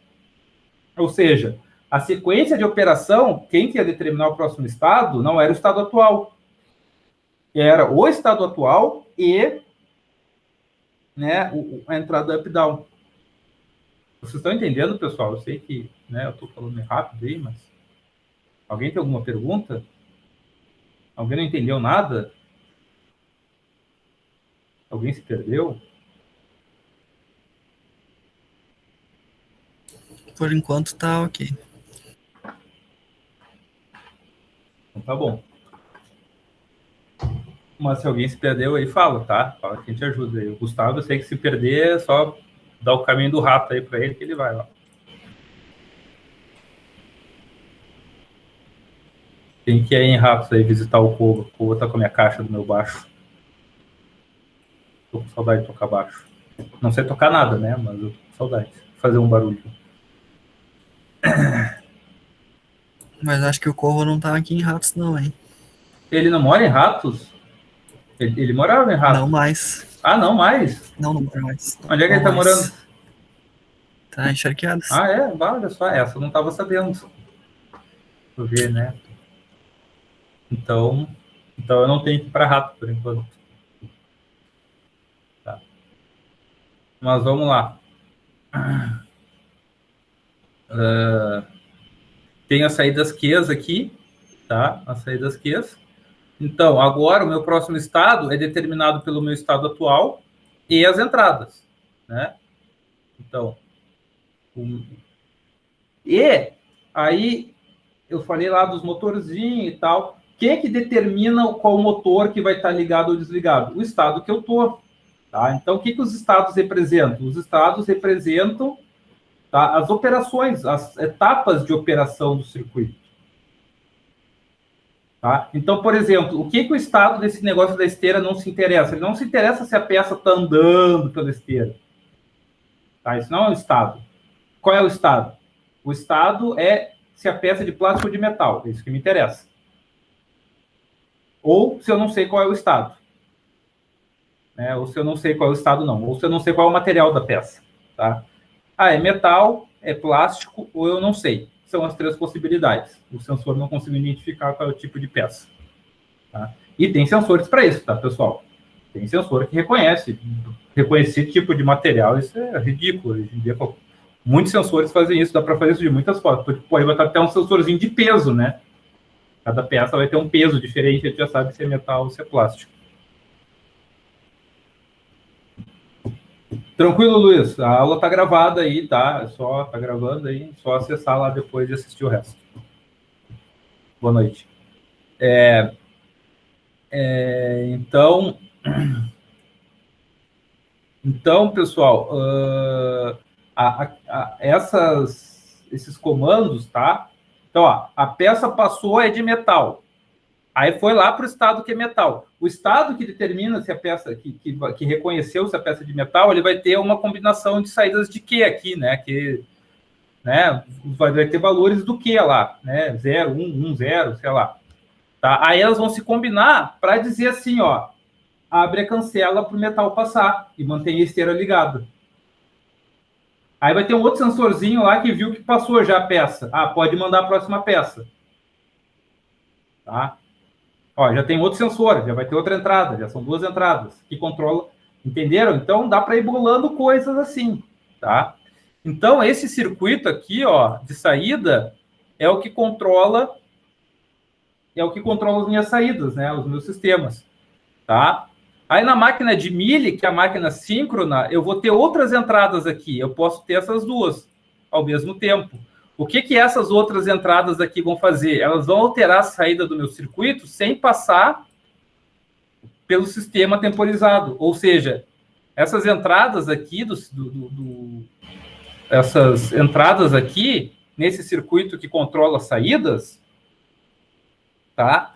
Ou seja, a sequência de operação, quem que ia determinar o próximo estado não era o estado atual. Era o estado atual e, né, a entrada up-down. Vocês estão entendendo, pessoal? Eu sei que, né, eu estou falando meio rápido aí, mas... Alguém tem alguma pergunta? Alguém não entendeu nada? Alguém se perdeu? Por enquanto tá ok. Então tá bom. Mas se alguém se perdeu aí, fala, tá? Fala que a gente ajuda aí. O Gustavo, eu sei que se perder, é só dar o caminho do rato aí para ele, que ele vai lá. Tem que ir em ratos aí visitar o Cova. O Cova tá com a minha caixa do meu baixo. Tô com saudade de tocar baixo. Não sei tocar nada, né? Mas eu tô com saudade de fazer um barulho. Mas acho que o Corvo não tá aqui em Ratos, não, hein? Ele não mora em Ratos? Ele morava em Ratos? Não mais. Ah, não mais? Não mora mais. Onde é que ele tá morando? Tá encharqueados. Ah, é? Olha só, essa eu não tava sabendo. Vou ver, né? Então eu não tenho que ir para Rato por enquanto. Tá. Mas vamos lá. Tem as saídas Qs aqui, tá? As saídas Qs. Então, agora o meu próximo estado é determinado pelo meu estado atual e as entradas, né? Então, e aí eu falei lá dos motorzinhos e tal. Quem é que determina qual motor que vai estar ligado ou desligado? O estado que eu estou. Tá? Então, o que os estados representam? Os estados representam, tá, as operações, as etapas de operação do circuito. Tá? Então, por exemplo, o que o estado desse negócio da esteira não se interessa? Ele não se interessa se a peça está andando pela esteira. Tá? Isso não é o estado. Qual é o estado? O estado é se a peça é de plástico ou de metal. É isso que me interessa. Ou se eu não sei qual é o estado. Né? Ou se eu não sei qual é o estado, não. Ou se eu não sei qual é o material da peça. Tá? Ah, é metal, é plástico, ou eu não sei. São as 3 possibilidades. O sensor não conseguiu identificar qual é o tipo de peça. Tá? E tem sensores para isso, tá, pessoal? Tem sensor que reconhece. Reconhecer tipo de material, isso é ridículo. Hoje em dia, muitos sensores fazem isso, dá para fazer isso de muitas formas. Pode botar até um sensorzinho de peso, né? Cada peça vai ter um peso diferente, a gente já sabe se é metal ou se é plástico. Tranquilo, Luiz? A aula tá gravada aí, tá? Tá gravando aí, só acessar lá depois e assistir o resto. Boa noite. Então, pessoal, esses comandos, tá? Então, ó, a peça passou é de metal. Aí foi lá para o estado que é metal. O estado que determina se a peça, que reconheceu se a peça é de metal, ele vai ter uma combinação de saídas de Q aqui, né? Que, né, vai ter valores do Q lá, né? 0, 1, 1, 0, sei lá. Tá? Aí elas vão se combinar para dizer assim, ó, abre a cancela para o metal passar e mantém a esteira ligada. Aí vai ter um outro sensorzinho lá que viu que passou já a peça. Ah, pode mandar a próxima peça. Tá? Ó, já tem outro sensor, já vai ter outra entrada, já são 2 entradas que controlam, entenderam? Então dá para ir bolando coisas assim, tá? Então esse circuito aqui, ó, de saída é o que controla as minhas saídas, né, os meus sistemas, tá? Aí na máquina de milli, que é a máquina síncrona, eu vou ter outras entradas aqui, eu posso ter essas duas ao mesmo tempo. O que essas outras entradas aqui vão fazer? Elas vão alterar a saída do meu circuito sem passar pelo sistema temporizado. Ou seja, essas entradas aqui, essas entradas aqui, nesse circuito que controla as saídas, tá?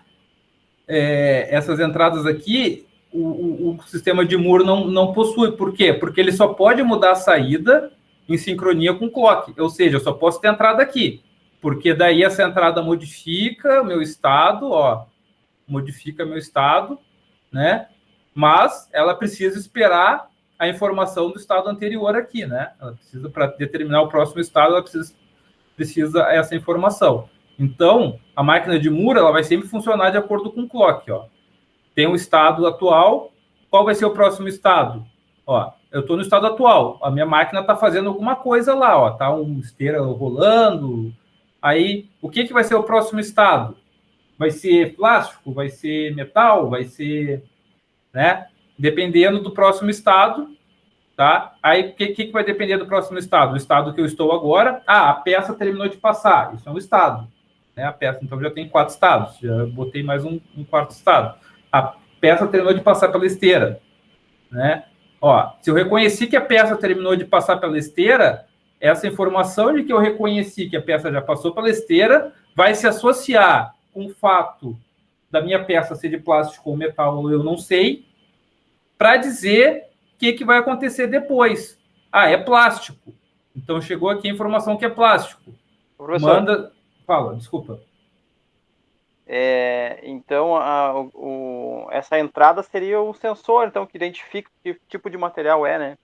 Essas entradas aqui, o sistema de Moore não possui. Por quê? Porque ele só pode mudar a saída em sincronia com o clock. Ou seja, eu só posso ter entrada aqui. Porque daí essa entrada modifica meu estado, ó. Modifica meu estado, né? Mas ela precisa esperar a informação do estado anterior aqui, né? Ela precisa, para determinar o próximo estado, ela precisa essa informação. Então, a máquina de Moore, ela vai sempre funcionar de acordo com o clock, ó. Tem um estado atual, qual vai ser o próximo estado? Ó, eu estou no estado atual, a minha máquina está fazendo alguma coisa lá, ó, tá uma esteira rolando. Aí, o que vai ser o próximo estado? Vai ser plástico? Vai ser metal? Vai ser, né? Dependendo do próximo estado, tá? Aí, o que vai depender do próximo estado? O estado que eu estou agora, a peça terminou de passar, isso é um estado, né? A peça, então, já tem 4 estados, já botei mais um quarto estado. A peça terminou de passar pela esteira, né? Ó, se eu reconheci que a peça terminou de passar pela esteira, essa informação de que eu reconheci que a peça já passou pela esteira vai se associar com o fato da minha peça ser de plástico ou metal, ou eu não sei, para dizer o que vai acontecer depois. Ah, é plástico. Então chegou aqui a informação que é plástico. Professor, Manda... Fala, desculpa. Então, essa entrada seria o sensor, então, que identifica que tipo de material é, né?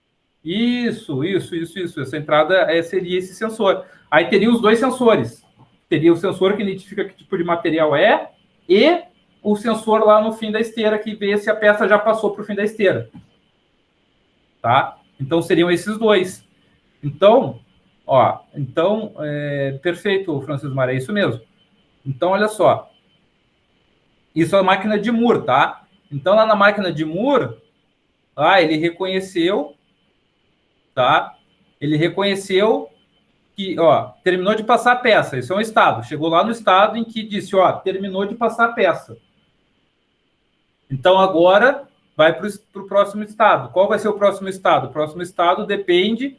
Isso. Essa entrada seria esse sensor. Aí teria os 2 sensores. Teria o sensor que identifica que tipo de material é e o sensor lá no fim da esteira que vê se a peça já passou para o fim da esteira. Tá? Então, seriam esses 2. Então, ó, perfeito, Francisco Mar, é isso mesmo. Então, olha só. Isso é a máquina de Moore, tá? Então, lá na máquina de Moore, ele reconheceu, tá? Ele reconheceu que, ó, terminou de passar a peça. Isso é um estado. Chegou lá no estado em que disse, ó, terminou de passar a peça. Então, agora, vai para o próximo estado. Qual vai ser o próximo estado? O próximo estado depende,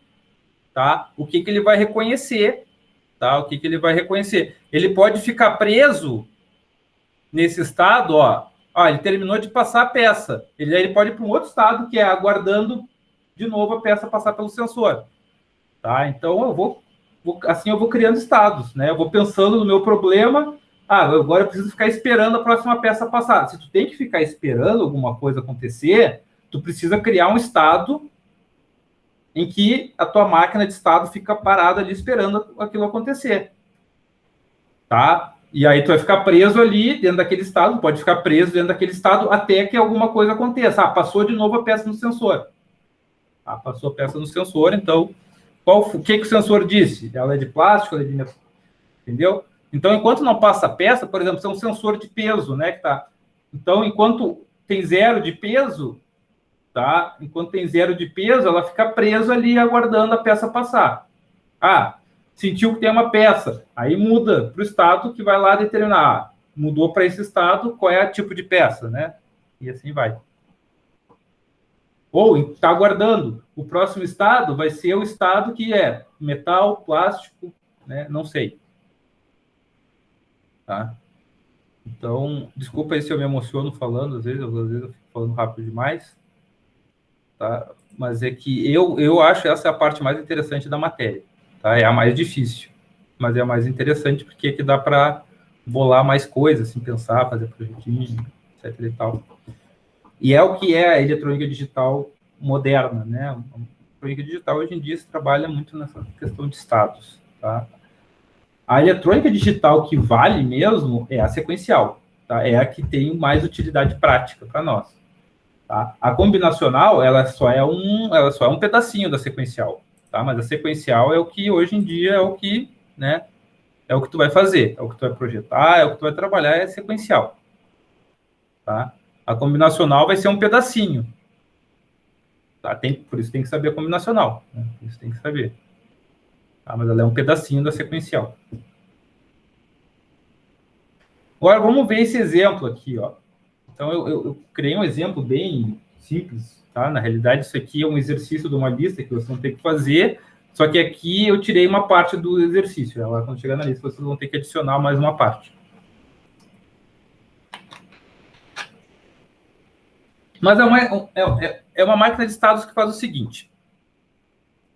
tá? O que ele vai reconhecer, tá? O que ele vai reconhecer. Ele pode ficar preso nesse estado, ó, ele terminou de passar a peça. Ele pode ir para um outro estado, que é aguardando de novo a peça passar pelo sensor. Tá? Então, eu vou criando estados, né? Eu vou pensando no meu problema. Agora eu preciso ficar esperando a próxima peça passar. Se tu tem que ficar esperando alguma coisa acontecer, tu precisa criar um estado em que a tua máquina de estado fica parada ali esperando aquilo acontecer. Tá? E aí tu vai ficar preso ali dentro daquele estado, pode ficar preso dentro daquele estado até que alguma coisa aconteça. Passou de novo a peça no sensor. Passou a peça no sensor, então, o que o sensor disse? Ela é de plástico, ela é de metal, entendeu? Então, enquanto não passa a peça, por exemplo, é um sensor de peso, né? Então, enquanto tem 0 de peso, tá? Enquanto tem 0 de peso, ela fica presa ali aguardando a peça passar. Sentiu que tem uma peça, aí muda para o estado que vai lá determinar. Mudou para esse estado, qual é o tipo de peça, né? E assim vai. Ou está aguardando. O próximo estado vai ser o estado que é metal, plástico, né? Não sei. Tá? Então, desculpa aí se eu me emociono falando, às vezes eu fico falando rápido demais. Tá? Mas é que eu acho essa a parte mais interessante da matéria. Tá? É a mais difícil, mas é a mais interessante porque aqui dá para bolar mais coisas, assim, pensar, fazer projetinho, etc. e tal. E é o que é a eletrônica digital moderna, né? A eletrônica digital, hoje em dia, se trabalha muito nessa questão de estados, tá? A eletrônica digital que vale mesmo é a sequencial, tá? É a que tem mais utilidade prática para nós. Tá? A combinacional, ela só é um pedacinho da sequencial, tá? Mas a sequencial é o que hoje em dia é o que, né? É o que tu vai fazer, é o que tu vai projetar, é o que tu vai trabalhar, é sequencial, tá? A combinacional vai ser um pedacinho, tá? Por isso tem que saber a combinacional, né? Por isso tem que saber. Tá? Mas ela é um pedacinho da sequencial. Agora, vamos ver esse exemplo aqui, ó. Então, eu criei um exemplo bem simples, tá? Na realidade, isso aqui é um exercício de uma lista que vocês vão ter que fazer, só que aqui eu tirei uma parte do exercício. Agora, quando chegar na lista, vocês vão ter que adicionar mais uma parte. Mas é uma máquina de estados que faz o seguinte.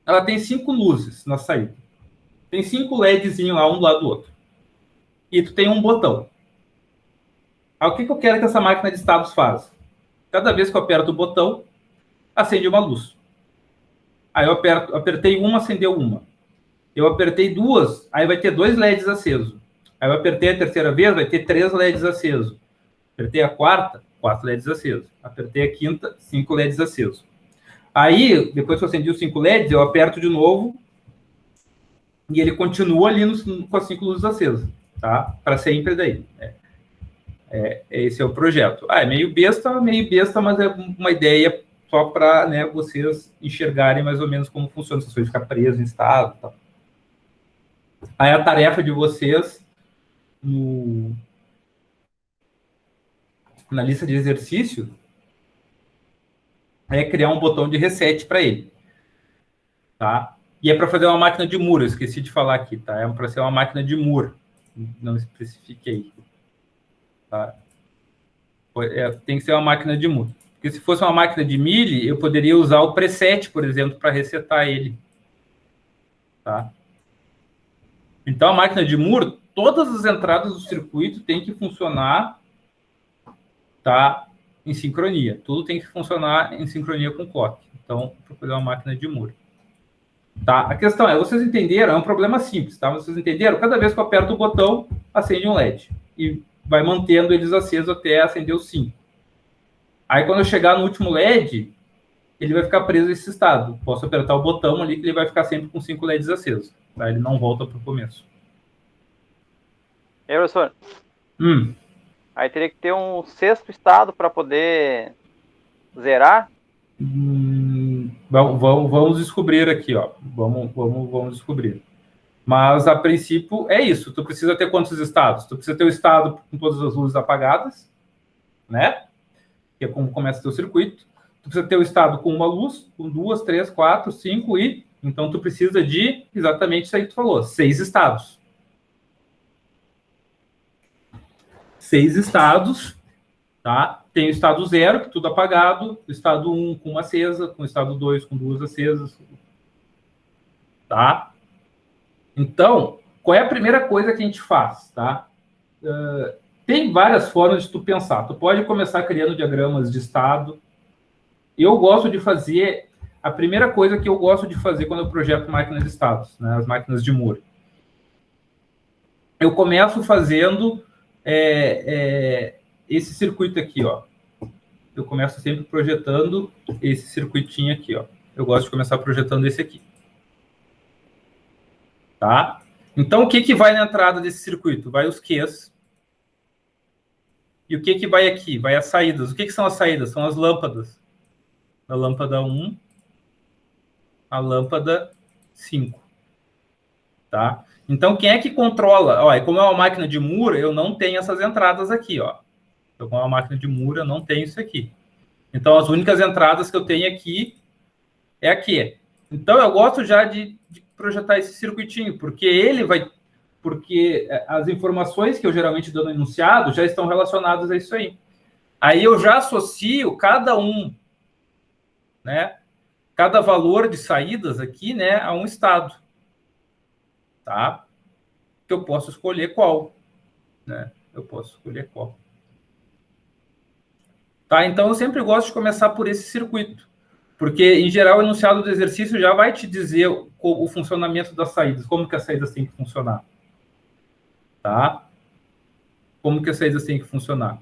Ela tem 5 luzes na saída. Tem 5 LEDzinhos lá, um do lado do outro. E tu tem um botão. Aí, o que eu quero que essa máquina de estados faça? Cada vez que eu aperto o botão, acende uma luz. Aí eu apertei uma, acendeu uma. Eu apertei duas, aí vai ter 2 LEDs acesos. Aí eu apertei a terceira vez, vai ter 3 LEDs acesos. Apertei a quarta, 4 LEDs acesos. Apertei a quinta, 5 LEDs acesos. Aí, depois que eu acendi os 5 LEDs, eu aperto de novo e ele continua ali com as 5 luzes acesas, tá? Para sempre daí. Esse é o projeto. É meio besta, mas é uma ideia só para, né, vocês enxergarem mais ou menos como funciona, se você ficar preso em estado e tal. Aí a tarefa de vocês na lista de exercício é criar um botão de reset para ele, tá? E é para fazer uma máquina de Moore, eu esqueci de falar aqui, tá? É para ser uma máquina de Moore, não especifiquei, tá? Tem que ser uma máquina de Moore. Porque se fosse uma máquina de Mealy, eu poderia usar o preset, por exemplo, para resetar ele, tá? Então, a máquina de Moore, todas as entradas do circuito têm que funcionar, tá, em sincronia. Tudo tem que funcionar em sincronia com o clock. Então, para fazer uma máquina de Moore. Tá? A questão é, vocês entenderam? É um problema simples, tá? Vocês entenderam? Cada vez que eu aperto o botão, acende um LED. E vai mantendo eles acesos até acender os 5. Aí, quando eu chegar no último LED, ele vai ficar preso nesse estado. Posso apertar o botão ali que ele vai ficar sempre com 5 LEDs acesos. Tá? Ele não volta para o começo. E aí, professor? Aí teria que ter um 6º estado para poder zerar? Vamos descobrir aqui, ó. Vamos descobrir. Mas, a princípio, é isso. Tu precisa ter quantos estados? Tu precisa ter o estado com todas as luzes apagadas, né? Que é como começa o teu circuito. Tu precisa ter o estado com uma luz, com 2, 3, 4, 5 e... Então, tu precisa de exatamente isso aí que tu falou, 6 estados. 6 estados, tá? Tem o estado 0, que tudo apagado, o estado 1 com uma acesa, com o estado 2 com 2 acesas, tá? Então, qual é a primeira coisa que a gente faz, tá? Tem várias formas de tu pensar. Tu pode começar criando diagramas de estado. Eu gosto de fazer... A primeira coisa que eu gosto de fazer quando eu projeto máquinas de estados, né, as máquinas de Moore. Eu começo fazendo esse circuito aqui, ó. Eu começo sempre projetando esse circuitinho aqui, ó. Eu gosto de começar projetando esse aqui. Tá? Então, o que vai na entrada desse circuito? Vai os Qs. E o que vai aqui? Vai as saídas. O que são as saídas? São as lâmpadas. A lâmpada 1, a lâmpada 5. Tá? Então, quem é que controla? Ó, como é uma máquina de Moore, eu não tenho essas entradas aqui, ó. Então, como é uma máquina de Moore, eu não tenho isso aqui. Então, as únicas entradas que eu tenho aqui é aqui. Então, eu gosto já de projetar esse circuitinho, porque as informações que eu geralmente dou no enunciado já estão relacionadas a isso aí. Aí eu já associo cada né? Cada valor de saídas aqui, né, a um estado. Tá? Que eu posso escolher qual, né? Eu posso escolher qual. Tá? Então, eu sempre gosto de começar por esse circuito, porque, em geral, o enunciado do exercício já vai te dizer o funcionamento das saídas, como que as saídas têm que funcionar. Tá? como que as saídas têm que funcionar.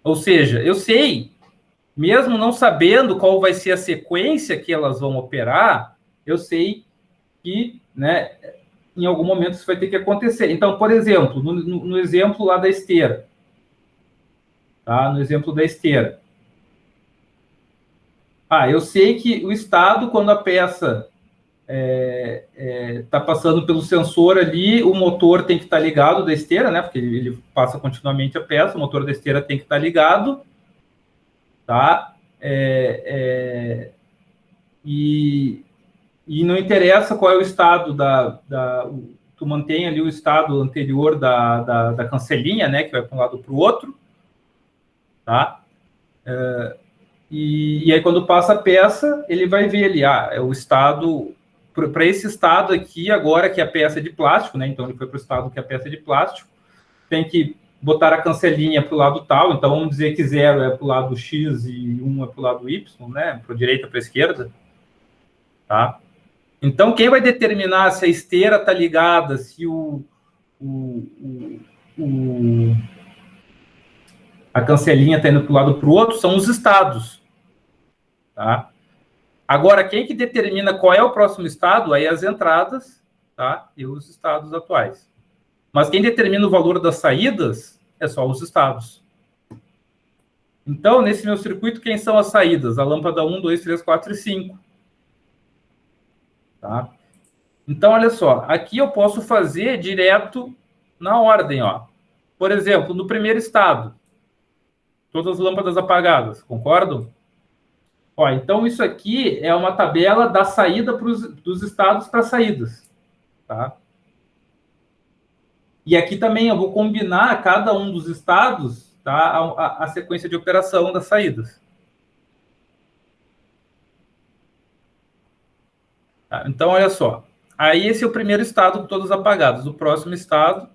Ou seja, eu sei, mesmo não sabendo qual vai ser a sequência que elas vão operar, eu sei que, né, em algum momento isso vai ter que acontecer. Então, por exemplo, no exemplo lá da esteira, tá? No exemplo da esteira. Eu sei que o estado, quando a peça está passando pelo sensor ali, o motor tem que estar ligado da esteira, né? Porque ele passa continuamente a peça, o motor da esteira tem que estar ligado, tá? E não interessa qual é o estado tu mantém ali o estado anterior da cancelinha, né? Que vai para um lado para o outro, tá? E aí, quando passa a peça, ele vai ver ali, é o estado, para esse estado aqui, agora que a peça é de plástico, né? Então, ele foi para o estado que a peça é de plástico, tem que botar a cancelinha para o lado tal, então vamos dizer que 0 é para o lado X e 1 é para o lado Y, né? Para a direita, para a esquerda, tá? Então, quem vai determinar se a esteira está ligada, se a cancelinha está indo para o lado para o outro, são os estados, tá? Agora, quem que determina qual é o próximo estado? Aí as entradas, tá? E os estados atuais. Mas quem determina o valor das saídas é só os estados. Então, nesse meu circuito, quem são as saídas? A lâmpada 1, 2, 3, 4 e 5. Tá? Então, olha só. Aqui eu posso fazer direto na ordem, ó. Por exemplo, no primeiro estado, todas as lâmpadas apagadas, concordam? Ó, então, isso aqui é uma tabela da saída dos estados para saídas. Tá? E aqui também eu vou combinar cada um dos estados, tá, a sequência de operação das saídas. Tá? Então, olha só. Aí esse é o primeiro estado com todos apagados. O próximo estado...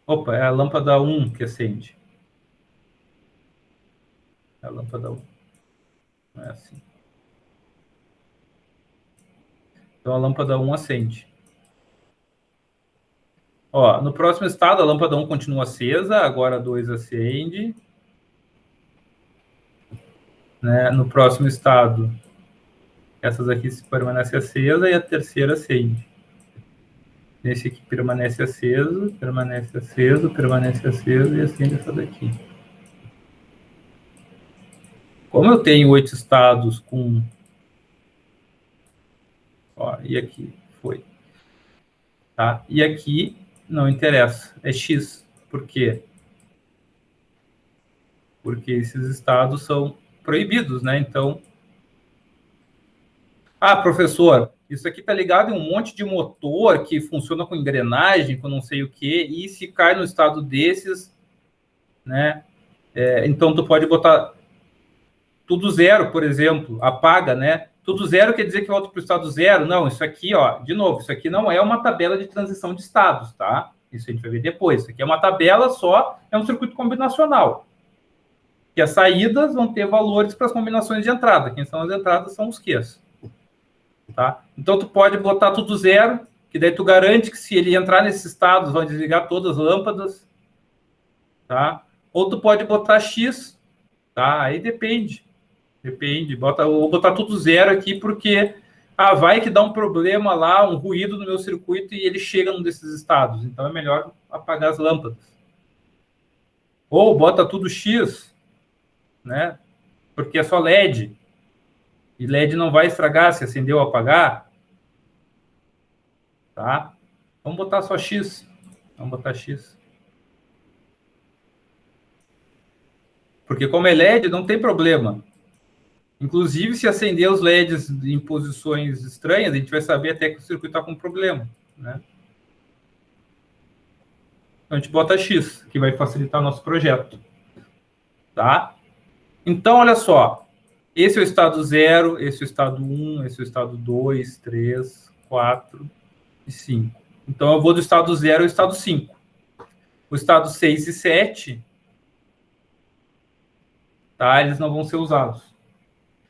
Opa, é a lâmpada 1 que acende. É a lâmpada 1. Não é assim. Então, a lâmpada 1 acende. Ó, no próximo estado, a lâmpada 1 continua acesa, agora a 2 acende. Né? No próximo estado, essas aqui permanecem acesa e a terceira acende. Esse aqui permanece aceso, permanece aceso, permanece aceso e acende essa daqui. Como eu tenho 8 estados com... Ó, e aqui foi. Tá? E aqui não interessa, é X. Por quê? Porque esses estados são proibidos, né? Então... professor, isso aqui tá ligado em um monte de motor que funciona com engrenagem, com não sei o quê, e se cai no estado desses, né? Então, tu pode botar tudo 0, por exemplo, apaga, né? Tudo 0 quer dizer que volta para o estado 0. Não, isso aqui, ó, de novo, isso aqui não é uma tabela de transição de estados, tá? Isso a gente vai ver depois. Isso aqui é uma tabela só, é um circuito combinacional. Que as saídas vão ter valores para as combinações de entrada. Quem são as entradas são os Qs. Tá? Então, tu pode botar tudo 0, que daí tu garante que se ele entrar nesses estados, vão desligar todas as lâmpadas. Tá? Ou tu pode botar X, tá? Aí depende. Depende. Vou botar tudo 0 aqui, porque vai que dá um problema lá, um ruído no meu circuito, e ele chega num desses estados. Então, é melhor apagar as lâmpadas. Ou bota tudo X, né? Porque é só LED. E LED não vai estragar se acender ou apagar. Tá? Vamos botar só X. Vamos botar X. Porque como é LED, não tem problema. Inclusive, se acender os LEDs em posições estranhas, a gente vai saber até que o circuito está com problema. Né? Então, a gente bota X, que vai facilitar o nosso projeto. Tá? Então, olha só. Esse é o estado 0, esse é o estado 1, esse é o estado 2, 3, 4 e 5. Então, eu vou do estado 0 ao estado 5. O estado 6 e 7, tá? Eles não vão ser usados.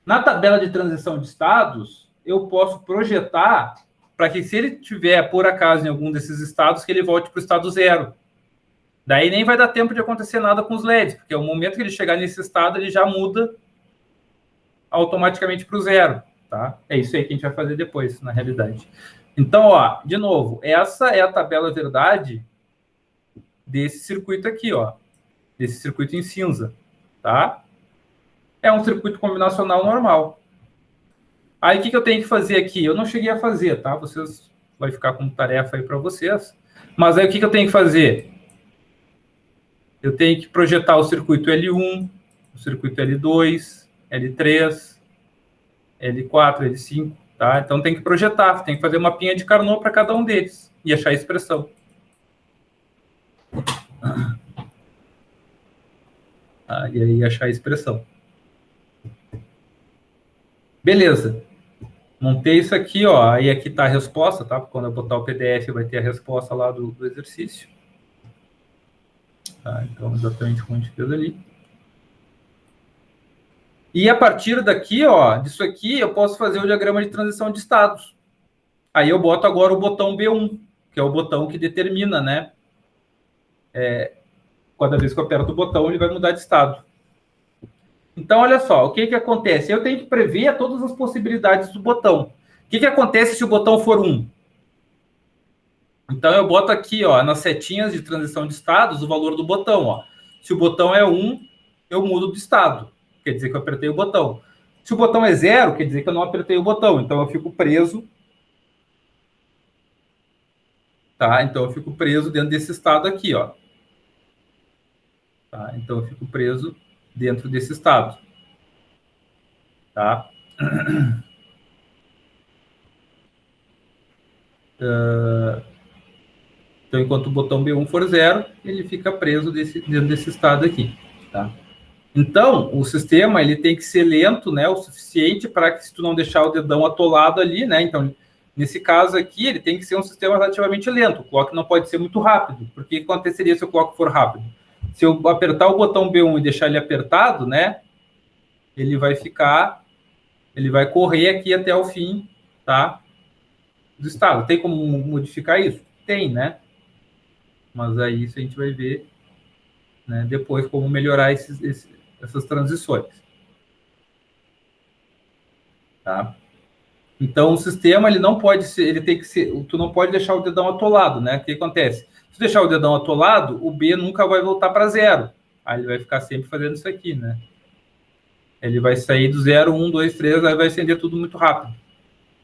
Na tabela de transição de estados, eu posso projetar para que se ele tiver, por acaso, em algum desses estados, que ele volte para o estado 0. Daí nem vai dar tempo de acontecer nada com os LEDs, porque o momento que ele chegar nesse estado, ele já muda automaticamente para o 0. Tá? É isso aí que a gente vai fazer depois, na realidade. Então, ó, de novo, essa é a tabela verdade desse circuito aqui, ó. Desse circuito em cinza, tá? É um circuito combinacional normal. Aí, o que eu tenho que fazer aqui? Eu não cheguei a fazer, tá? Vocês vai ficar como tarefa aí para vocês. Mas aí, o que eu tenho que fazer? Eu tenho que projetar o circuito L1, o circuito L2, L3, L4, L5, tá? Então, tem que projetar, tem que fazer uma mapinha de Carnot para cada um deles e achar a expressão. E aí, achar a expressão. Beleza. Montei isso aqui, ó. Aí aqui está a resposta, tá? Quando eu botar o PDF, vai ter a resposta lá do exercício. Tá? Então, exatamente como a gente fez ali. E a partir daqui, ó, disso aqui, eu posso fazer o diagrama de transição de estados. Aí eu boto agora o botão B1, que é o botão que determina, né? Cada vez que eu aperto o botão, ele vai mudar de estado. Então, olha só, o que acontece? Eu tenho que prever todas as possibilidades do botão. O que acontece se o botão for 1? Então, eu boto aqui, ó, nas setinhas de transição de estados, o valor do botão, ó. Se o botão é 1, eu mudo de estado. Quer dizer que eu apertei o botão. Se o botão é 0, quer dizer que eu não apertei o botão. Então, eu fico preso. Tá? Então, eu fico preso dentro desse estado aqui, ó. Tá? Então, eu fico preso dentro desse estado. Tá? Então, enquanto o botão B1 for 0, ele fica preso dentro desse estado aqui. Tá? Então, o sistema ele tem que ser lento, né, o suficiente para que, se tu não deixar o dedão atolado ali, né, então, nesse caso aqui, ele tem que ser um sistema relativamente lento. O clock não pode ser muito rápido, porque o que aconteceria se o clock for rápido? Se eu apertar o botão B1 e deixar ele apertado, né, ele vai correr aqui até o fim, tá, do estado. Tem como modificar isso? Tem, né? Mas aí isso a gente vai ver, né, depois como melhorar essas transições. Tá? Então, o sistema, ele não pode ser, ele tem que ser, tu não pode deixar o dedão atolado, né? O que acontece? Se deixar o dedão atolado, o B nunca vai voltar para 0. Aí ele vai ficar sempre fazendo isso aqui, né? Ele vai sair do 0, 1, 2, 3, aí vai acender tudo muito rápido,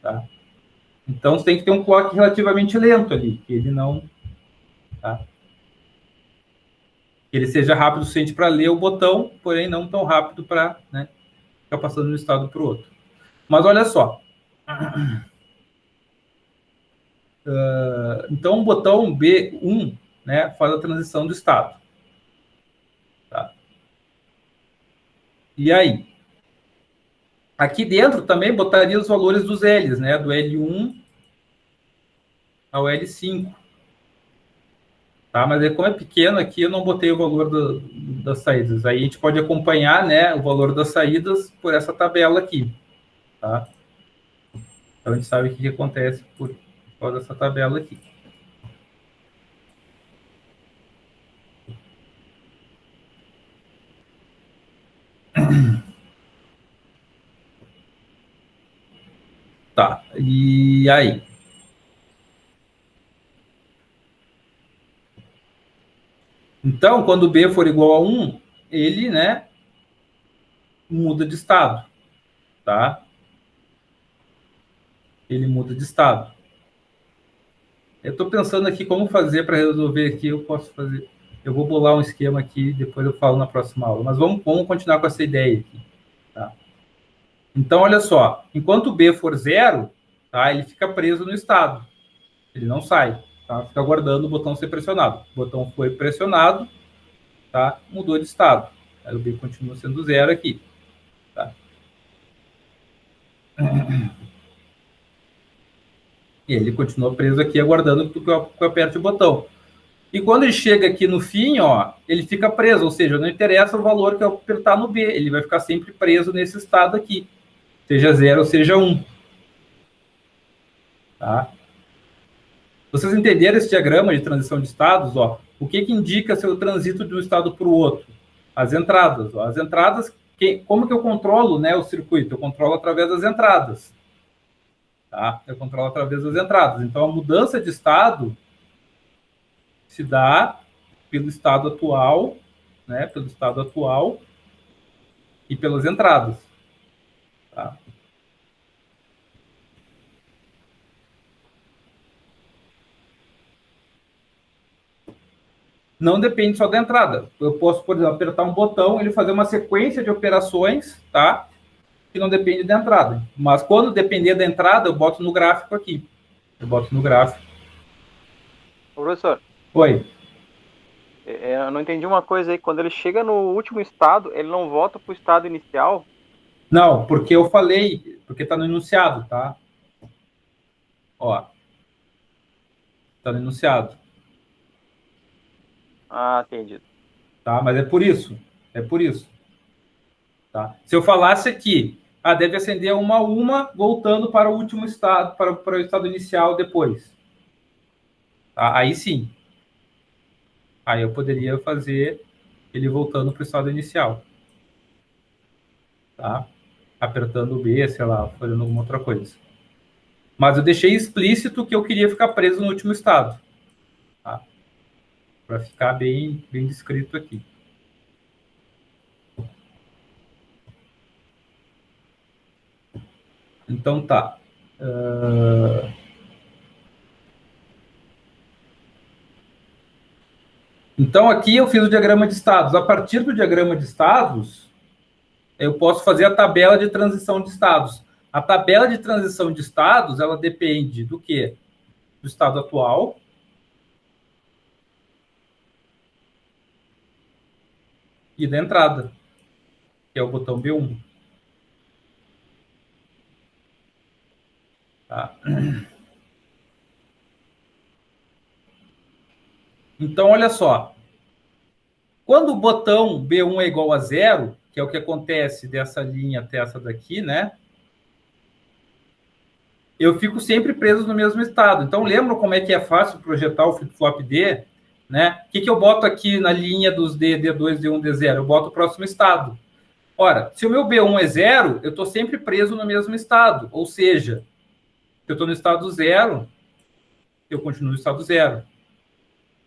tá? Então, você tem que ter um clock relativamente lento ali, que ele não... Tá? Que ele seja rápido o suficiente para ler o botão, porém não tão rápido para, né, ficar passando de um estado para o outro. Mas olha só. Então, o botão B1, né, faz a transição do estado. Tá? E aí? Aqui dentro também botaria os valores dos L's, né, do L1 ao L5. Tá? Mas como é pequeno aqui, eu não botei o valor das saídas. Aí a gente pode acompanhar, né, o valor das saídas por essa tabela aqui. Tá? Então a gente sabe o que acontece por causa dessa tabela aqui. Tá, e aí? Então, quando B for igual a 1, ele, né, muda de estado, tá? Ele muda de estado. Eu estou pensando aqui como fazer para resolver aqui, eu posso fazer... Eu vou bolar um esquema aqui, depois eu falo na próxima aula. Mas vamos continuar com essa ideia aqui, tá? Então, olha só, enquanto B for 0, tá, ele fica preso no estado. Ele não sai, tá? Fica aguardando o botão ser pressionado. O botão foi pressionado, tá? Mudou de estado. Aí o B continua sendo 0 aqui, tá? E ele continua preso aqui, aguardando que eu aperte o botão. E quando ele chega aqui no fim, ó, ele fica preso, ou seja, não interessa o valor que eu apertar no B, ele vai ficar sempre preso nesse estado aqui, seja 0 ou seja 1. Tá? Vocês entenderam esse diagrama de transição de estados? Ó, o que indica seu transito de um estado para o outro? As entradas. Ó. As entradas, como que eu controlo, né, o circuito? Eu controlo através das entradas. Tá? Eu controlo através das entradas. Então, a mudança de estado se dá pelo estado atual, né, pelo estado atual e pelas entradas. Tá? Não depende só da entrada. Eu posso, por exemplo, apertar um botão, ele fazer uma sequência de operações, tá? Que não depende da entrada. Mas quando depender da entrada, eu boto no gráfico aqui. Eu boto no gráfico. Professor. Oi. Eu não entendi uma coisa aí. Quando ele chega no último estado, ele não volta para o estado inicial? Não, porque eu falei, porque está no enunciado, tá? Ó. Está no enunciado. Ah, entendi. Tá? Mas é por isso. É por isso. Tá? Se eu falasse aqui, deve acender uma a uma, voltando para o último estado, para o estado inicial depois. Tá? Aí sim. Aí eu poderia fazer ele voltando para o estado inicial. Tá? Apertando o B, sei lá, fazendo alguma outra coisa. Mas eu deixei explícito que eu queria ficar preso no último estado. Tá? Para ficar bem descrito aqui. Então tá. Então aqui eu fiz o diagrama de estados. A partir do diagrama de estados, eu posso fazer a tabela de transição de estados. A tabela de transição de estados, ela depende do quê? Do estado atual. E da entrada, que é o botão B1. Tá? Então, olha só. Quando o botão B1 é igual a 0, que é o que acontece dessa linha até essa daqui, né? Eu fico sempre preso no mesmo estado. Então, lembra como é que é fácil projetar o flip-flop D? Né? O que eu boto aqui na linha dos D, D2, D1, D0? Eu boto o próximo estado. Ora, se o meu B1 é 0, eu estou sempre preso no mesmo estado. Ou seja, se eu estou no estado 0, eu continuo no estado 0.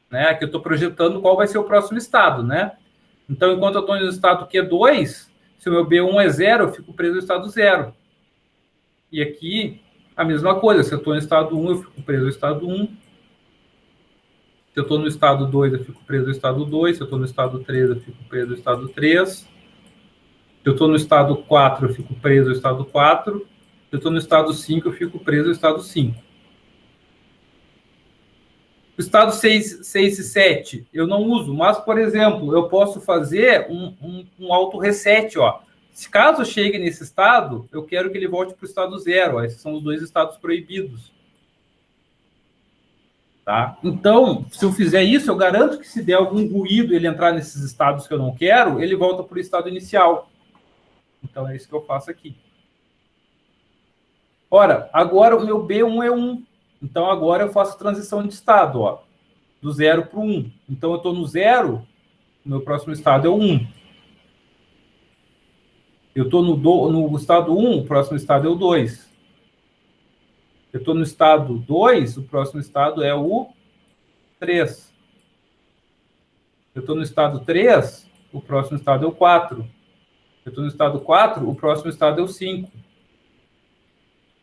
Né? Aqui eu estou projetando qual vai ser o próximo estado. Né? Então, enquanto eu estou no estado Q2, se o meu B1 é 0, eu fico preso no estado 0. E aqui, a mesma coisa. Se eu estou no estado 1, eu fico preso no estado 1. Se eu estou no estado 2, eu fico preso no estado 2. Se eu estou no estado 3, eu fico preso no estado 3. Se eu estou no estado 4, eu fico preso no estado 4. Se eu estou no estado 5, eu fico preso no estado 5. O estado 6 e 7 eu não uso, mas, por exemplo, eu posso fazer um auto-reset. Se caso chegue nesse estado, eu quero que ele volte para o estado 0. Ó. Esses são os dois estados proibidos. Tá? Então, se eu fizer isso, eu garanto que se der algum ruído ele entrar nesses estados que eu não quero, ele volta para o estado inicial. Então, é isso que eu faço aqui. Ora, agora o meu B1 é 1. Então, agora eu faço transição de estado, ó, do 0 para o 1. Então, eu estou no 0, o meu próximo estado é o 1. Eu estou no estado 1, o próximo estado é o 2. Eu estou no estado 2, o próximo estado é o 3. Eu estou no estado 3, o próximo estado é o 4. Eu estou no estado 4, o próximo estado é o 5.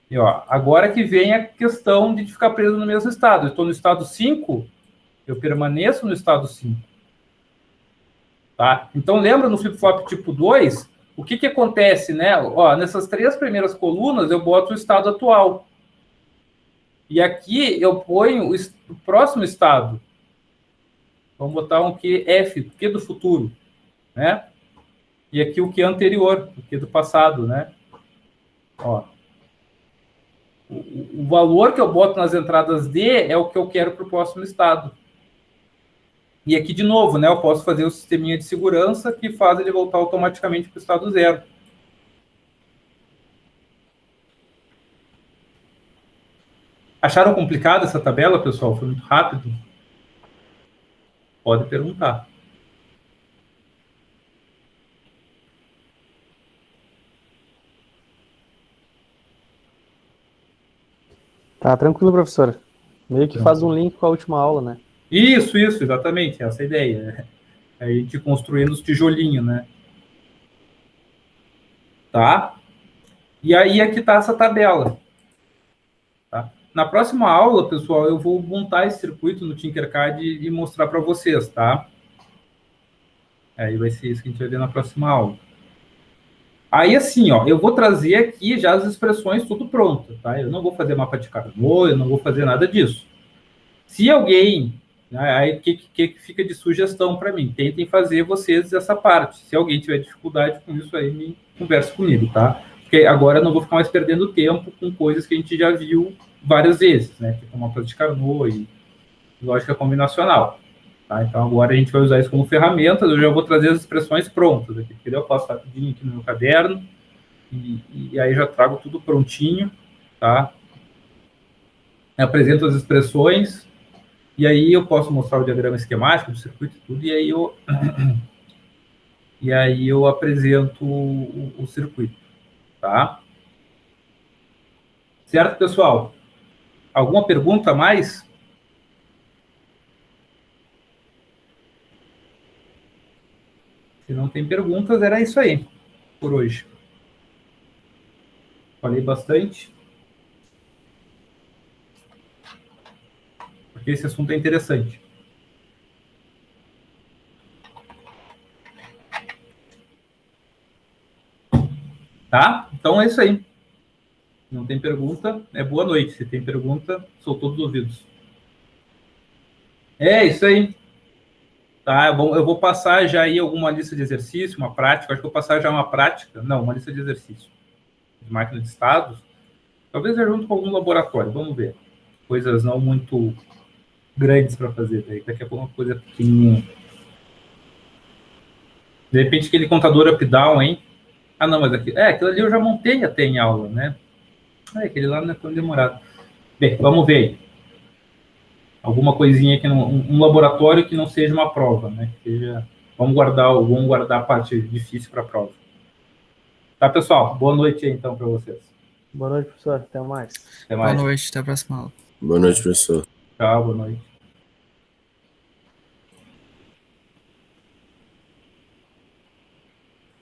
E, ó, agora que vem a questão de ficar preso no mesmo estado. Eu estou no estado 5, eu permaneço no estado 5. Tá? Então, lembra no flip-flop tipo 2, o que acontece, né? Ó, nessas 3 primeiras colunas, eu boto o estado atual. E aqui eu ponho o próximo estado. Vamos botar um QF, o Q do futuro, né? E aqui o Q anterior, o Q do passado, né? Ó. O valor que eu boto nas entradas D é o que eu quero para o próximo estado. E aqui, de novo, né, eu posso fazer o sisteminha de segurança que faz ele voltar automaticamente para o estado 0. Acharam complicada essa tabela, pessoal? Foi muito rápido? Pode perguntar. Tá tranquilo, professor. Meio que faz um link com a última aula, né? Isso, exatamente, essa é a ideia. A gente construindo os tijolinhos, né? Tá? E aí aqui tá essa tabela. Tá? Na próxima aula, pessoal, eu vou montar esse circuito no Tinkercad e mostrar para vocês, tá? Aí vai ser isso que a gente vai ver na próxima aula. Aí, assim, ó, eu vou trazer aqui já as expressões tudo pronto, tá? Eu não vou fazer mapa de Carnot, eu não vou fazer nada disso. Se alguém, né, aí o que fica de sugestão para mim? Tentem fazer vocês essa parte. Se alguém tiver dificuldade com isso aí, me converse comigo, tá? Porque agora eu não vou ficar mais perdendo tempo com coisas que a gente já viu várias vezes, né? Tipo mapa de Carnot e lógica combinacional. Tá? Então agora a gente vai usar isso como ferramenta, eu já vou trazer as expressões prontas aqui, porque eu faço rapidinho aqui no meu caderno, e aí já trago tudo prontinho, tá? Eu apresento as expressões, e aí eu posso mostrar o diagrama esquemático do circuito e tudo, e aí eu apresento o circuito, tá? Certo, pessoal? Alguma pergunta a mais? Se não tem perguntas, era isso aí por hoje. Falei bastante. Porque esse assunto é interessante. Tá? Então é isso aí. Não tem pergunta, é boa noite. Se tem pergunta, sou todos ouvidos. É isso aí. Tá, bom, eu vou passar já aí alguma lista de exercício, uma prática. Acho que eu vou passar já uma prática. Não, uma lista de exercício. De máquina de estados. Talvez já junto com algum laboratório. Vamos ver. Coisas não muito grandes para fazer. Daqui a pouco uma coisa pequenininha. De repente aquele contador up-down, hein? Ah, não, mas aqui... aquilo ali eu já montei até em aula, né? Aquele lá não é tão demorado. Bem, vamos ver aí. Alguma coisinha aqui, um laboratório que não seja uma prova, né? Que seja, vamos guardar a parte difícil para a prova. Tá, pessoal? Boa noite aí, então, para vocês. Boa noite, professor. Até mais. Até mais. Boa noite, até a próxima aula. Boa noite, professor. Tchau, boa noite.